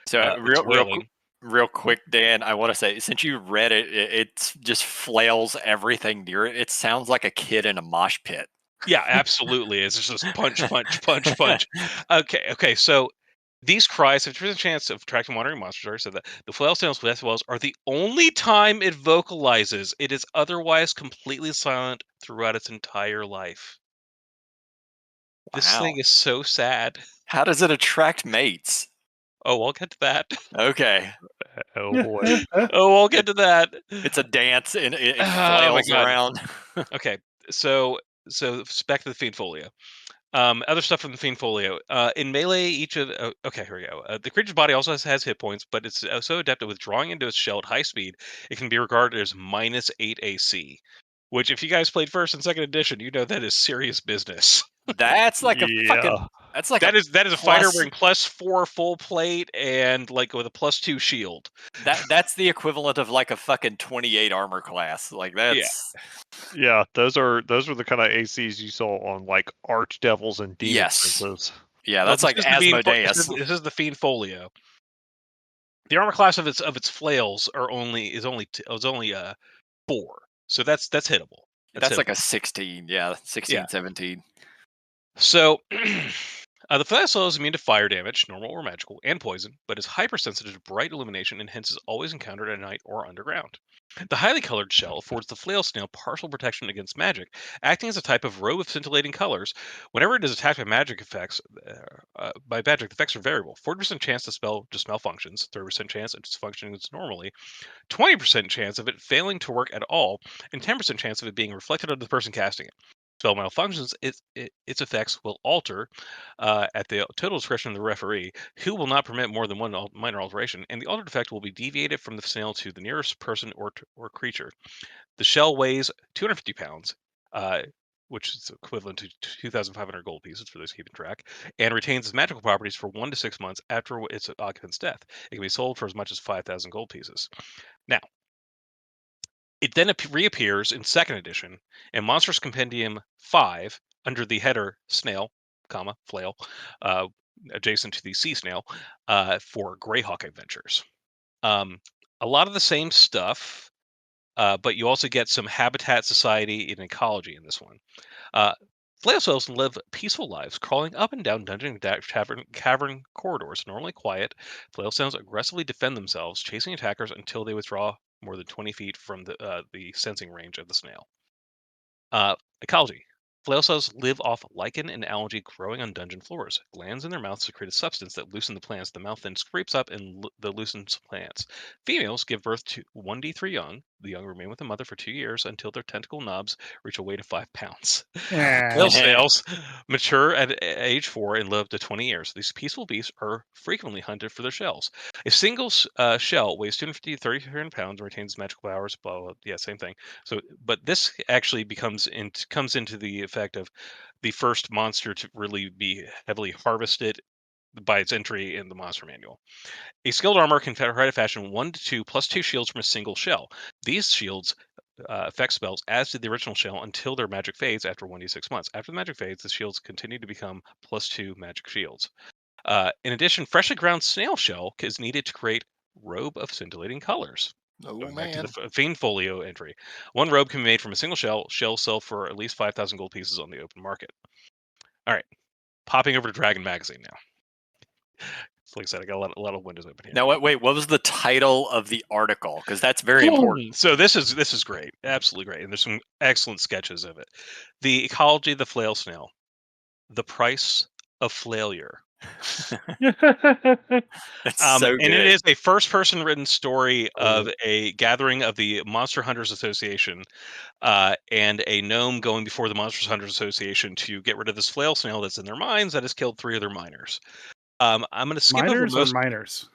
So Its wailing. real quick, Dan, I want to say, since you read it, it just flails everything near it. It sounds like a kid in a mosh pit. Yeah, absolutely. It's just punch, punch, punch, punch. Okay. So these cries have a chance of attracting wandering monsters. I already said that. The Flail Snail's wells are the only time it vocalizes. It is otherwise completely silent throughout its entire life. This Wow. thing is so sad. How does it attract mates? Oh, I'll get to that. Okay. Oh boy. Oh, I'll get to that. It's a dance and it Oh my flails God. around. Okay, so back to the Fiend Folio. Other stuff from the Fiend Folio. In melee, each of okay, here we go. The creature's body also has hit points, but it's so adept at withdrawing into its shell at high speed, it can be regarded as -8 AC. Which, if you guys played first and second edition, you know that is serious business. That's like a fucking. Yeah. That's like That is a fighter plus- wearing +4 full plate and like with a +2 shield. that's the equivalent of like a fucking 28 armor class. Like that's Yeah, those are the kind of ACs you saw on like archdevils and demon Yes. princes. yeah, Well, that's like this is the Fiend Asmodeus. This is the Fiend Folio. The armor class of its flails is only 4, so that's hittable. That's like hittable. a 16. Yeah, 16, Yeah. 17. So the flail snail is immune to fire damage, normal or magical, and poison, but is hypersensitive to bright illumination and hence is always encountered at night or underground. The highly colored shell affords the flail snail partial protection against magic, acting as a type of robe of scintillating colors. Whenever it is attacked by magic effects, the effects are variable. 40% chance the spell just malfunctions, 30% chance it just functions normally, 20% chance of it failing to work at all, and 10% chance of it being reflected on the person casting it. Spell malfunctions, its effects will alter at the total discretion of the referee, who will not permit more than one minor alteration, and the altered effect will be deviated from the snail to the nearest person or creature. The shell weighs 250 pounds, which is equivalent to 2,500 gold pieces for those keeping track, and retains its magical properties for 1 to 6 months after its occupant's death. It can be sold for as much as 5,000 gold pieces. Now, it then reappears in 2nd edition in Monstrous Compendium 5 under the header Snail, Flail, adjacent to the Sea Snail, for Greyhawk Adventures. A lot of the same stuff, but you also get some habitat, society, and ecology in this one. Flail snails live peaceful lives, crawling up and down dungeon and cavern corridors. Normally quiet, flail snails aggressively defend themselves, chasing attackers until they withdraw more than 20 feet from the sensing range of the snail. Ecology. Flail snails live off lichen and algae growing on dungeon floors. Glands in their mouths secrete a substance that loosen the plants. The mouth then scrapes up and the loosens plants. Females give birth to 1d3 young. The young remain with the mother for 2 years until their tentacle knobs reach a weight of 5 pounds. Flail snails mature at age 4 and live to 20 years. These peaceful beasts are frequently hunted for their shells. A single shell weighs 250 to 300 pounds and retains magical powers. Blah, blah, yeah, same thing. So, but this actually comes into the effect of the first monster to really be heavily harvested by its entry in the monster manual. A skilled armor can try to fashion 1 to 2 plus 2 shields from a single shell. These shields affect spells as did the original shell until their magic fades after 1 to 6 months. After the magic fades, the shields continue to become +2 magic shields. In addition, freshly ground snail shell is needed to create robe of scintillating colors. Oh, Going back to man. the Fiend Folio entry. One robe can be made from a single shell. Shells sell for at least 5,000 gold pieces on the open market. All right. Popping over to Dragon Magazine now. So like I said, I got a lot of windows open here. Now, wait, what was the title of the article? Because that's very important. So this is great, absolutely great, and there's some excellent sketches of it. The ecology of the flail snail, the price of failure. It's so And it good. is a first-person written story of Oh. a gathering of the Monster Hunters Association, and a gnome going before the Monster Hunters Association to get rid of this flail snail that's in their mines that has killed 3 other miners. I'm going to skip over Miners or most miners?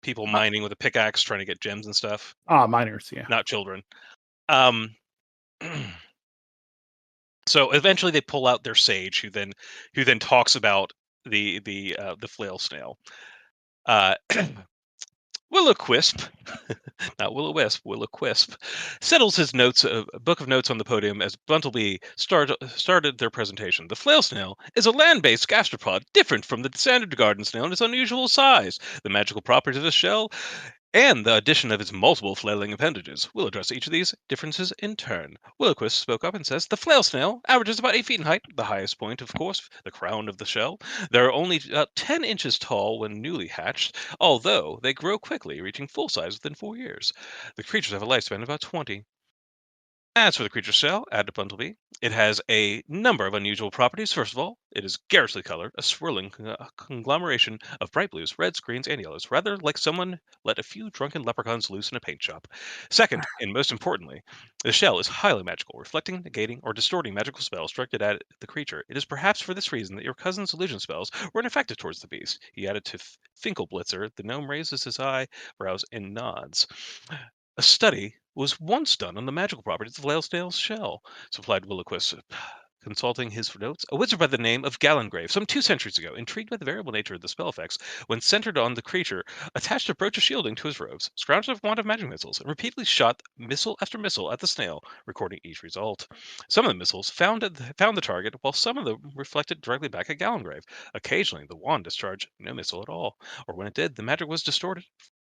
people mining with a pickaxe trying to get gems and stuff, Ah, miners. Yeah. not children. Um, so eventually they pull out their sage, who then talks about the flail snail. Will-o-Quisp, not Will-o-Wisp, Will-o-Quisp, settles his notes, a book of notes on the podium as Buntleby started their presentation. The flail snail is a land-based gastropod different from the standard garden snail in its unusual size, the magical properties of its shell, and the addition of its multiple flailing appendages. We'll address each of these differences in turn. Will-o-Quisp spoke up and says, the flail snail averages about 8 feet in height, the highest point, of course, the crown of the shell. They're only 10 inches tall when newly hatched, although they grow quickly, reaching full size within 4 years. The creatures have a lifespan of about 20. As for the creature's shell, added Buntleby, it has a number of unusual properties. First of all, it is garishly colored, a swirling conglomeration of bright blues, reds, greens, and yellows, rather like someone let a few drunken leprechauns loose in a paint shop. Second, and most importantly, the shell is highly magical, reflecting, negating, or distorting magical spells directed at the creature. It is perhaps for this reason that your cousin's illusion spells were ineffective towards the beast. He added to Finkelblitzer. The gnome raises his eyebrows and nods. A study was once done on the magical properties of Flail Snail's shell, supplied Will-o-Quisp, consulting his notes. A wizard by the name of Gallengrave, some 2 centuries ago, intrigued by the variable nature of the spell effects when centered on the creature, attached a brooch of shielding to his robes, scrounged a wand of magic missiles, and repeatedly shot missile after missile at the snail, recording each result. Some of the missiles found the target, while some of them reflected directly back at Gallengrave. Occasionally, the wand discharged no missile at all, or when it did, the magic was distorted,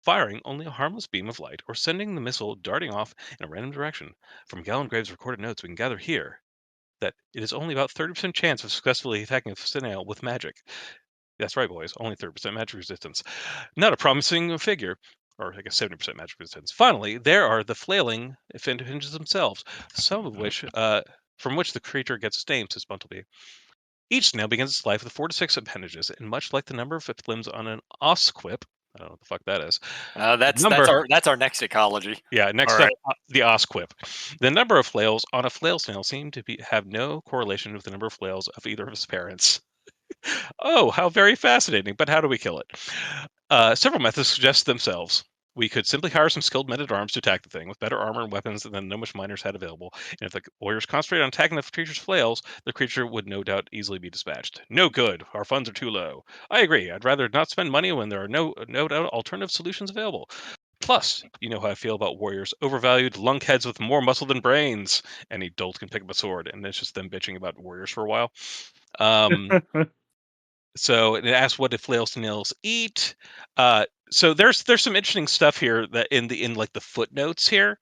firing only a harmless beam of light or sending the missile darting off in a random direction. From Gallengrave's recorded notes, we can gather here that it is only about 30% chance of successfully attacking a snail with magic. That's right, boys, only 30% magic resistance. Not a promising figure, or I guess 70% magic resistance. Finally, there are the flailing appendages themselves, some of which, from which the creature gets its name, says Buntleby. Each snail begins its life with 4 to 6 appendages, and much like the number of limbs on an osquip, I don't know what the fuck that is. That's our next ecology. Yeah, next All up, right. the osquip. The number of flails on a flail snail seem to have no correlation with the number of flails of either of its parents. Oh, how very fascinating. But how do we kill it? Several methods suggest themselves. We could simply hire some skilled men at arms to attack the thing with better armor and weapons than no much miners had available. And if the warriors concentrate on attacking the creature's flails, the creature would no doubt easily be dispatched. No good. Our funds are too low. I agree. I'd rather not spend money when there are no doubt alternative solutions available. Plus, you know how I feel about warriors. Overvalued lunkheads with more muscle than brains. Any dolt can pick up a sword, and it's just them bitching about warriors for a while. So it asks what do flail snails eat. So there's some interesting stuff here that in like the footnotes here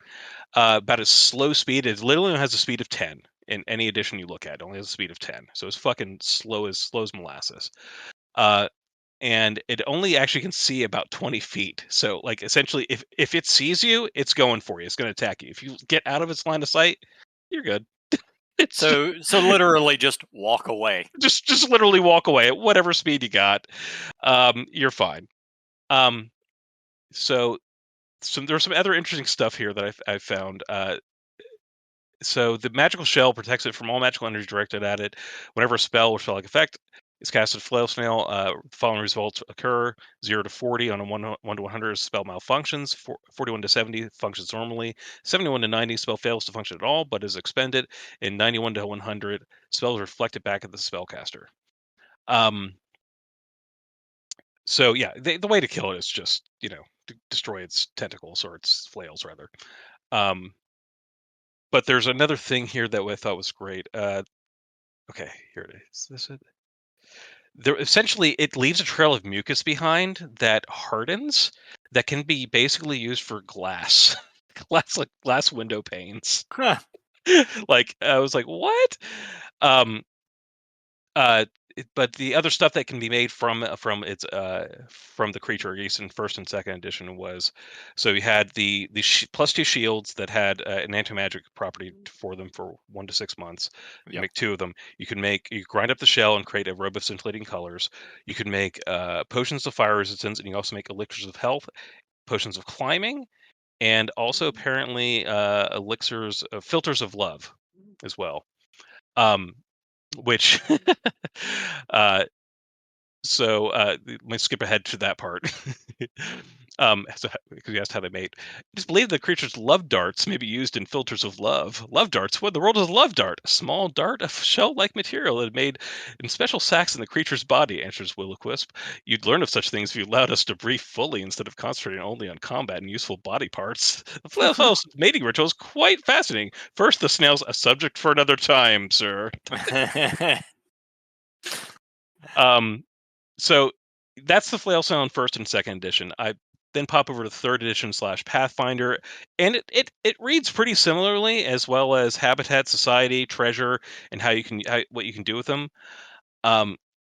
about its slow speed. It literally only has a speed of 10 in any edition you look at. It only has a speed of 10, so it's fucking slow as molasses. And it only actually can see about 20 feet. So like essentially, if it sees you, it's going for you. It's going to attack you. If you get out of its line of sight, you're good. It's So literally just walk away. just literally walk away at whatever speed you got. You're fine. So there's some other interesting stuff here that I found. So the magical shell protects it from all magical energy directed at it. Whenever a spell or spell-like effect is cast at Flail Snail, the following results occur: 0 to 40 on a 1 to 100 spell malfunctions, 41 to 70 functions normally, 71 to 90 spell fails to function at all but is expended, and 91 to 100 spells reflected back at the spellcaster. So yeah, the way to kill it is just destroy its tentacles, or its flails rather. But there's another thing here that I thought was great. Okay, here it is. This it. There essentially it leaves a trail of mucus behind that hardens, that can be basically used for glass, glass window panes. Huh. Like I was like, what? Um, but the other stuff that can be made from its from the creature, at least in first and second edition, was so you had the +2 shields that had an anti-magic property for them for 1 to 6 months. You Yep. make 2 of them. You grind up the shell and create a robe of scintillating colors. You can make potions of fire resistance, and you also make elixirs of health, potions of climbing, and also apparently elixirs, filters of love, as well. Which uh, so let me skip ahead to that part. So because you asked how they mate, I just believe the creature's love darts may be used in filters of love. Love darts? What in the world is a love dart? A small dart of shell-like material that made in special sacs in the creature's body, answers Will-O-Wisp. You'd learn of such things if you allowed us to brief fully instead of concentrating only on combat and useful body parts. The Flail Snail's mating ritual is quite fascinating. First, the snail's a subject for another time, sir. So that's the Flail Snail in first and second edition. I then pop over to third edition / Pathfinder, and it reads pretty similarly, as well as Habitat, Society, Treasure, and what you can do with them.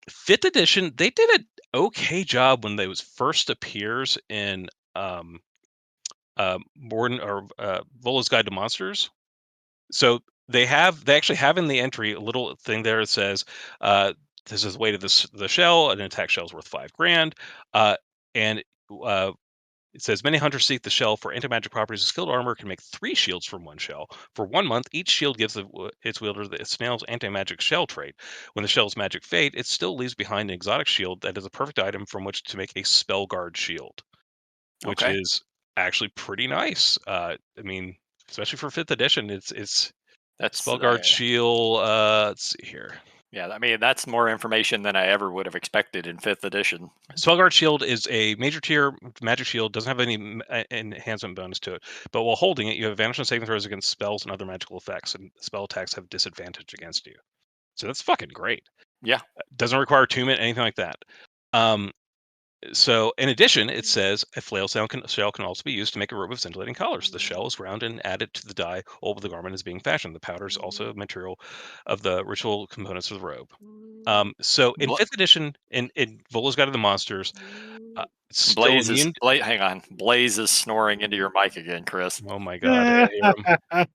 Fifth edition, they did an okay job when they first appears in Vola's Guide to Monsters. So they actually have in the entry a little thing there that says, this is the weight of the shell. An attack shell is worth 5 grand. And it says many hunters seek the shell for anti-magic properties. A skilled armor can make 3 shields from 1 shell. For 1 month, each shield gives its wielder the snail's anti-magic shell trait. When the shell's magic fade, it still leaves behind an exotic shield that is a perfect item from which to make a spell guard shield, which Okay. is actually pretty nice. I mean, especially for 5th edition, it's That's Spellguard shield. Let's see here. yeah. I mean, that's more information than I ever would have expected in 5th edition. Spellguard shield is a major tier magic shield. Doesn't have any enhancement bonus to it, but while holding it, you have advantage on saving throws against spells and other magical effects, and spell attacks have disadvantage against you. So that's fucking great. Yeah. Doesn't require attunement, anything like that. So, in addition, it says a flail shell can also be used to make a robe of scintillating colors. The shell is round and added to the dye while the garment is being fashioned. The powder is also material of the ritual components of the robe. So, in 5th edition, in Vola's Guide to the Monsters, Blaze is hang on. Blaze is snoring into your mic again, Chris. Oh my god, I hear him.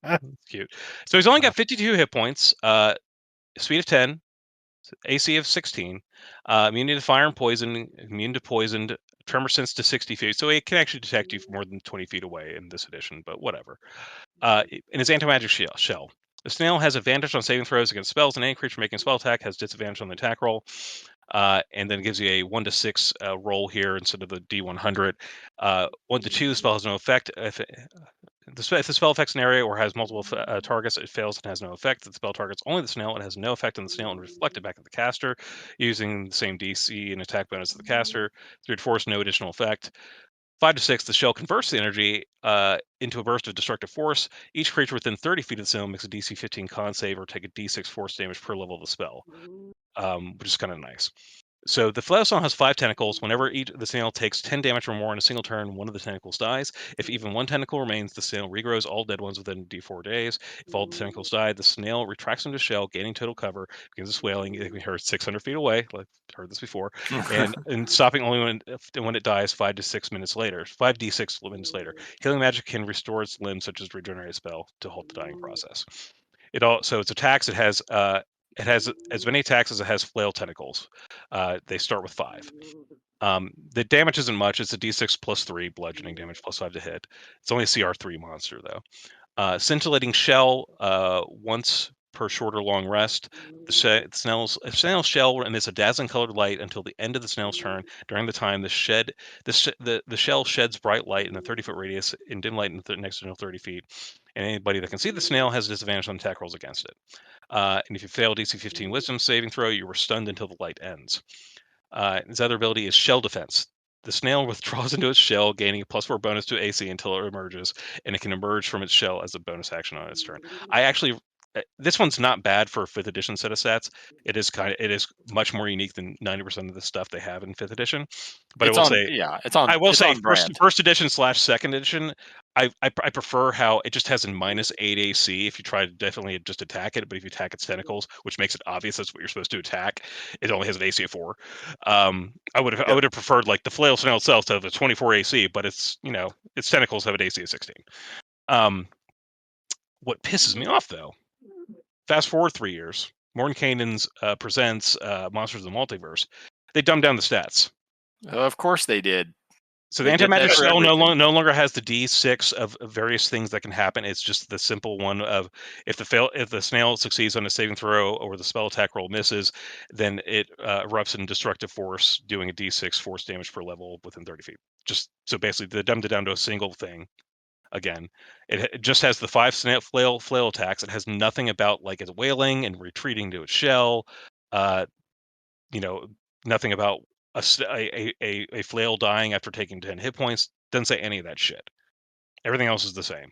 That's cute. So he's only got 52 hit points, speed of 10, AC of 16, immunity to fire and poison, immune to poisoned, tremor sense to 60 feet. So it can actually detect you from more than 20 feet away in this edition, but whatever. And it's anti-magic shell. The snail has advantage on saving throws against spells, and any creature making a spell attack has disadvantage on the attack roll. And then it gives you a 1 to 6 roll here instead of the D100. 1 to 2, spell has no effect. If the spell affects an area or has multiple targets, it fails and has no effect. If the spell targets only the snail, it has no effect on the snail and reflected back at the caster using the same DC and attack bonus of the caster. 3 to 4 is no additional effect. 5 to 6, the shell converts the energy into a burst of destructive force. Each creature within 30 feet of the snail makes a DC 15 con save or take a D6 force damage per level of the spell, which is kind of nice. So the Flail Snail has 5 tentacles. Whenever the snail takes 10 damage or more in a single turn, one of the tentacles dies. If even one tentacle remains, the snail regrows all dead ones within D4 days. If all the tentacles die, the snail retracts into shell, gaining total cover, begins a swailing. It can be heard 600 feet away. Like I heard this before, and stopping only when it dies 5 to 6 minutes later. 5d6 minutes later. Healing magic can restore its limbs, such as regenerate a spell, to halt the dying process. Its attacks. It has as many attacks as it has flail tentacles. They start with 5. The damage isn't much. It's a d6 plus 3 bludgeoning damage plus 5 to hit. It's only a CR3 monster, though. Scintillating shell, once per short or long rest. The snail's shell emits a dazzling colored light until the end of the snail's turn. During the time, the shell sheds bright light in a 30-foot radius in dim light in the next 30 feet. And anybody that can see the snail has a disadvantage on attack rolls against it. And if you fail DC 15 Wisdom saving throw, you are stunned until the light ends. Its other ability is Shell Defense. The snail withdraws into its shell, gaining a +4 bonus to AC until it emerges, and it can emerge from its shell as a bonus action on its turn. I actually this one's not bad for a 5th edition set of stats. It is much more unique than 90% of the stuff they have in 5th edition. But it's I will say on brand. first edition / 2nd edition, I prefer how it just has a -8 AC if you try to definitely just attack it, but if you attack its tentacles, which makes it obvious that's what you're supposed to attack, it only has an AC of 4. I would have preferred like the Flail Snail itself to have a 24 AC, but its tentacles have an AC of 16. What pisses me off though, fast forward 3 years, Mordenkainen's presents Monsters of the Multiverse. They dumbed down the stats. Of course they did. So the They did that antimatter for cell no everything. longer has the D6 of various things that can happen. It's just the simple one of if the snail succeeds on a saving throw or the spell attack roll misses, then it erupts in destructive force, doing a D6 force damage per level within 30 feet. Just so basically, they dumbed it down to a single thing. Again, it just has the 5 snail flail attacks. It has nothing about like its wailing and retreating to its shell. Nothing about a flail dying after taking 10 hit points. Doesn't say any of that shit. Everything else is the same.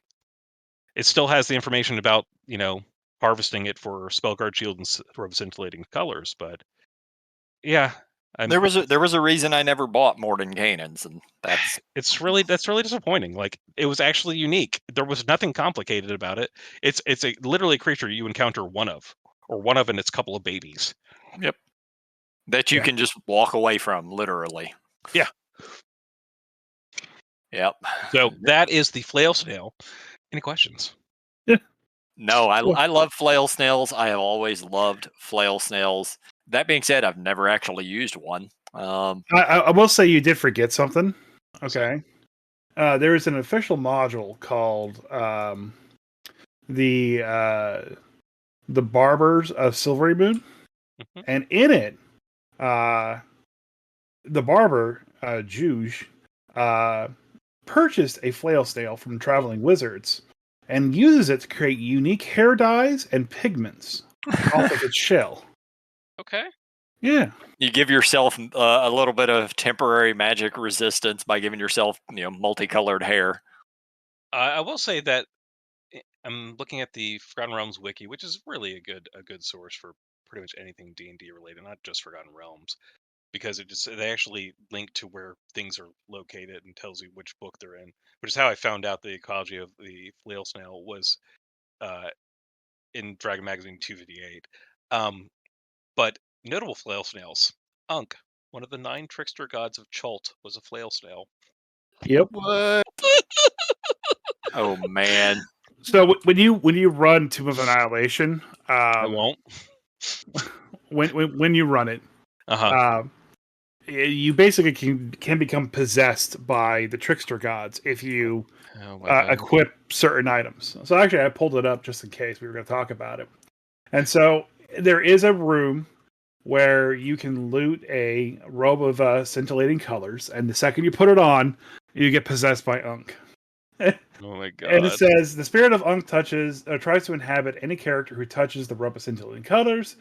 It still has the information about harvesting it for Spellguard Shield and sort of scintillating colors, but yeah, There was a reason I never bought Mordenkainen's, and that's really disappointing. Like, it was actually unique. There was nothing complicated about it. It's literally a creature you encounter one of and its couple of babies. Yep. That you can just walk away from, literally. Yeah. Yep. So that is the Flail Snail. Any questions? No, I love flail snails. I have always loved flail snails. That being said, I've never actually used one. I will say you did forget something. Okay. There is an official module called the Barbers of Silvery Moon, and in it, the barber Juge purchased a flail snail from traveling wizards and uses it to create unique hair dyes and pigments off of its shell. Okay. Yeah. You give yourself a little bit of temporary magic resistance by giving yourself, multicolored hair. I will say that I'm looking at the Forgotten Realms wiki, which is really a good source for pretty much anything D&D related, not just Forgotten Realms, because they actually link to where things are located and tells you which book they're in, which is how I found out the ecology of the Flail Snail was in Dragon Magazine 258. But notable flail snails. Unk, one of the 9 trickster gods of Chult, was a flail snail. Yep. What? Oh man. So when you run Tomb of Annihilation, I won't. when you run it, you basically can become possessed by the trickster gods if you equip certain items. So actually, I pulled it up just in case we were going to talk about it. And so there is a room where you can loot a robe of scintillating colors, and the second you put it on, you get possessed by Unk. Oh my god! And it says the spirit of Unk tries to inhabit any character who touches the robe of scintillating colors.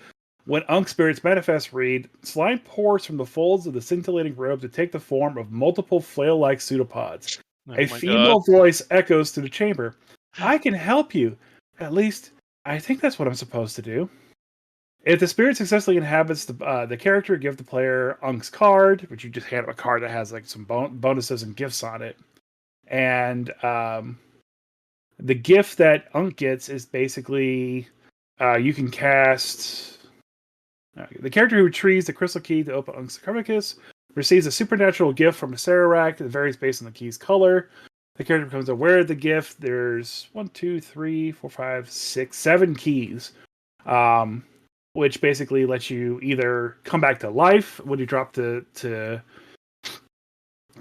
When Unk spirits manifest, read, slime pours from the folds of the scintillating robe to take the form of multiple flail-like pseudopods. A female voice echoes through the chamber. I can help you. At least, I think that's what I'm supposed to do. If the spirit successfully inhabits the character, give the player Unk's card, which you just hand him a card that has like some bonuses and gifts on it. And the gift that Unk gets is basically you can cast... the character who retrieves the crystal key to open Unk's sarcophagus receives a supernatural gift from a Sararak that varies based on the key's color. The character becomes aware of the gift. There's 7 keys, which basically lets you either come back to life when you drop to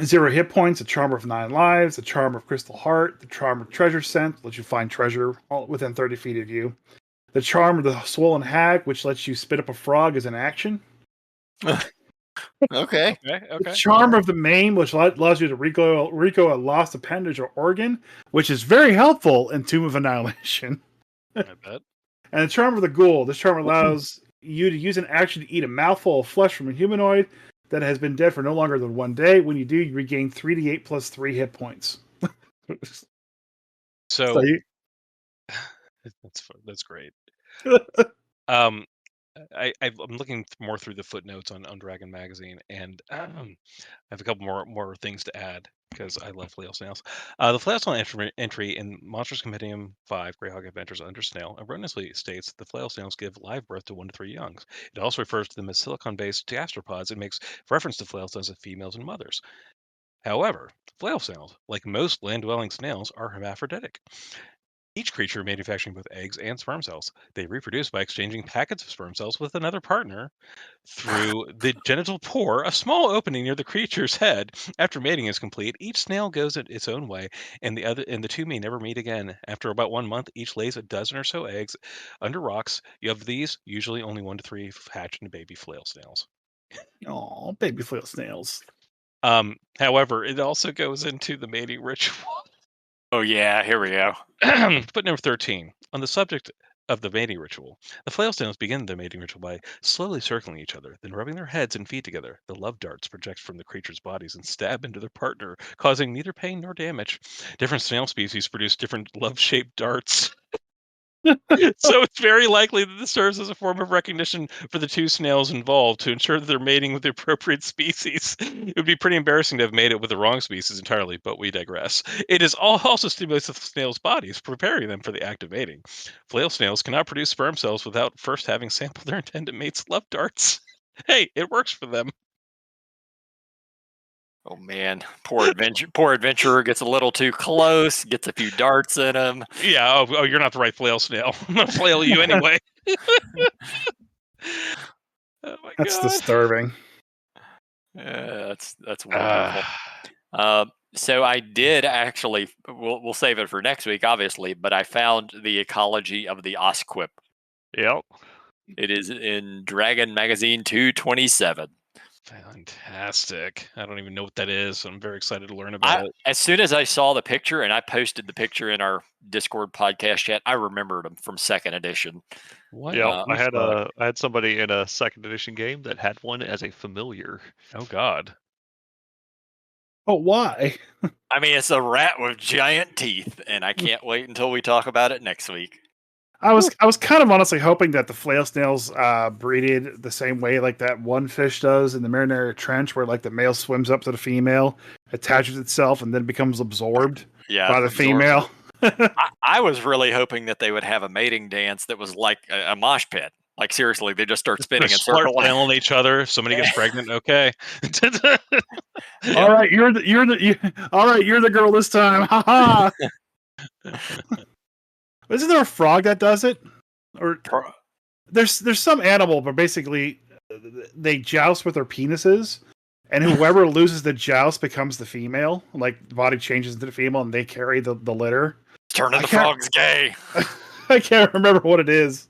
0 hit points, a charm of 9 lives, a charm of crystal heart, the charm of treasure scent, lets you find treasure all within 30 feet of you. The charm of the swollen hag, which lets you spit up a frog as an action. Okay. The charm of the maim, which allows you to recoil a lost appendage or organ, which is very helpful in Tomb of Annihilation. I bet. And the charm of the ghoul. This charm allows you to use an action to eat a mouthful of flesh from a humanoid that has been dead for no longer than 1 day. When you do, you regain 3d8 plus 3 hit points. So that's great. I'm looking more through the footnotes on Dragon Magazine, and I have a couple more things to add because I love flail snails. The flail snail entry in Monsters Compendium 5, Greyhawk Adventures Under Snail, erroneously states the flail snails give live birth to 1 to 3 youngs. It also refers to them as silicon-based gastropods and makes reference to flail snails as females and mothers. However, flail snails, like most land-dwelling snails, are hermaphroditic. Each creature manufacturing both eggs and sperm cells. They reproduce by exchanging packets of sperm cells with another partner through the genital pore, a small opening near the creature's head. After mating is complete, each snail goes its own way, and the two may never meet again. After about 1 month, each lays a dozen or so eggs under rocks. Of these, usually only 1 to 3 hatch into baby flail snails. Oh, baby flail snails. However, it also goes into the mating ritual. Oh yeah, here we go. Footnote 13. On the subject of the mating ritual, the flail snails begin their mating ritual by slowly circling each other, then rubbing their heads and feet together. The love darts project from the creatures' bodies and stab into their partner, causing neither pain nor damage. Different snail species produce different love-shaped darts. So it's very likely that this serves as a form of recognition for the two snails involved to ensure that they're mating with the appropriate species. It would be pretty embarrassing to have made it with the wrong species entirely, but we digress. It is also stimulates the snails' bodies, preparing them for the act of mating. Flail snails cannot produce sperm cells without first having sampled their intended mate's love darts. Hey, it works for them. Oh man, poor adventurer gets a little too close, gets a few darts in him. Yeah, oh, you're not the right flail snail. I'm gonna flail you anyway. Oh my That's god. disturbing. That's wonderful. So I did actually. We'll save it for next week, obviously. But I found the ecology of the osquip. Yep. It is in Dragon Magazine 227. Fantastic. I don't even know what that is. I'm very excited to learn about it. As soon as I saw the picture, and I posted the picture in our Discord podcast chat, I remembered them from 2nd edition. What? Yep. I had somebody in a 2nd edition game that had one as a familiar. Oh God. Oh, why? I mean, it's a rat with giant teeth, and I can't wait until we talk about it next week. I was kind of honestly hoping that the flail snails breeded the same way like that one fish does in the Marinara Trench, where like the male swims up to the female, attaches itself, and then becomes absorbed by the female. I was really hoping that they would have a mating dance that was like a mosh pit. Like seriously, they just start spinning and Start circling flailing each other. If somebody gets pregnant. Okay. All right, you're the girl this time. Ha ha. Isn't there a frog that does it? Or there's some animal, but basically they joust with their penises, and whoever loses the joust becomes the female. Like the body changes into the female, and they carry the litter. Turning the frog's gay. I can't remember what it is.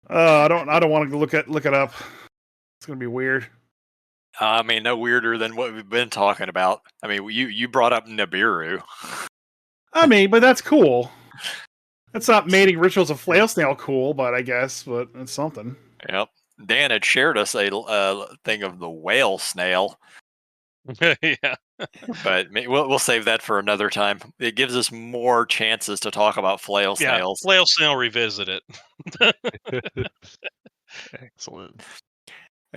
I don't want to look it up. It's gonna be weird. I mean, no weirder than what we've been talking about. I mean, you brought up Nibiru. I mean, but that's cool. That's not mating rituals of flail snail cool, but it's something. Yep. Dan had shared us a thing of the whale snail. Yeah. But we'll save that for another time. It gives us more chances to talk about flail snails. Flail snail revisit it. Excellent.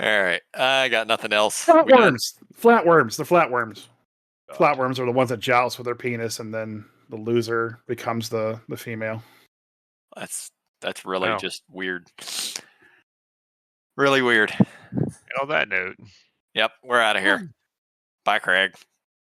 All right. I got nothing else. Flatworms. The flatworms. Flatworms are the ones that joust with their penis, and then the loser becomes the female. That's really just weird. Really weird. On that note. Yep, we're out of here. Bye, Craig.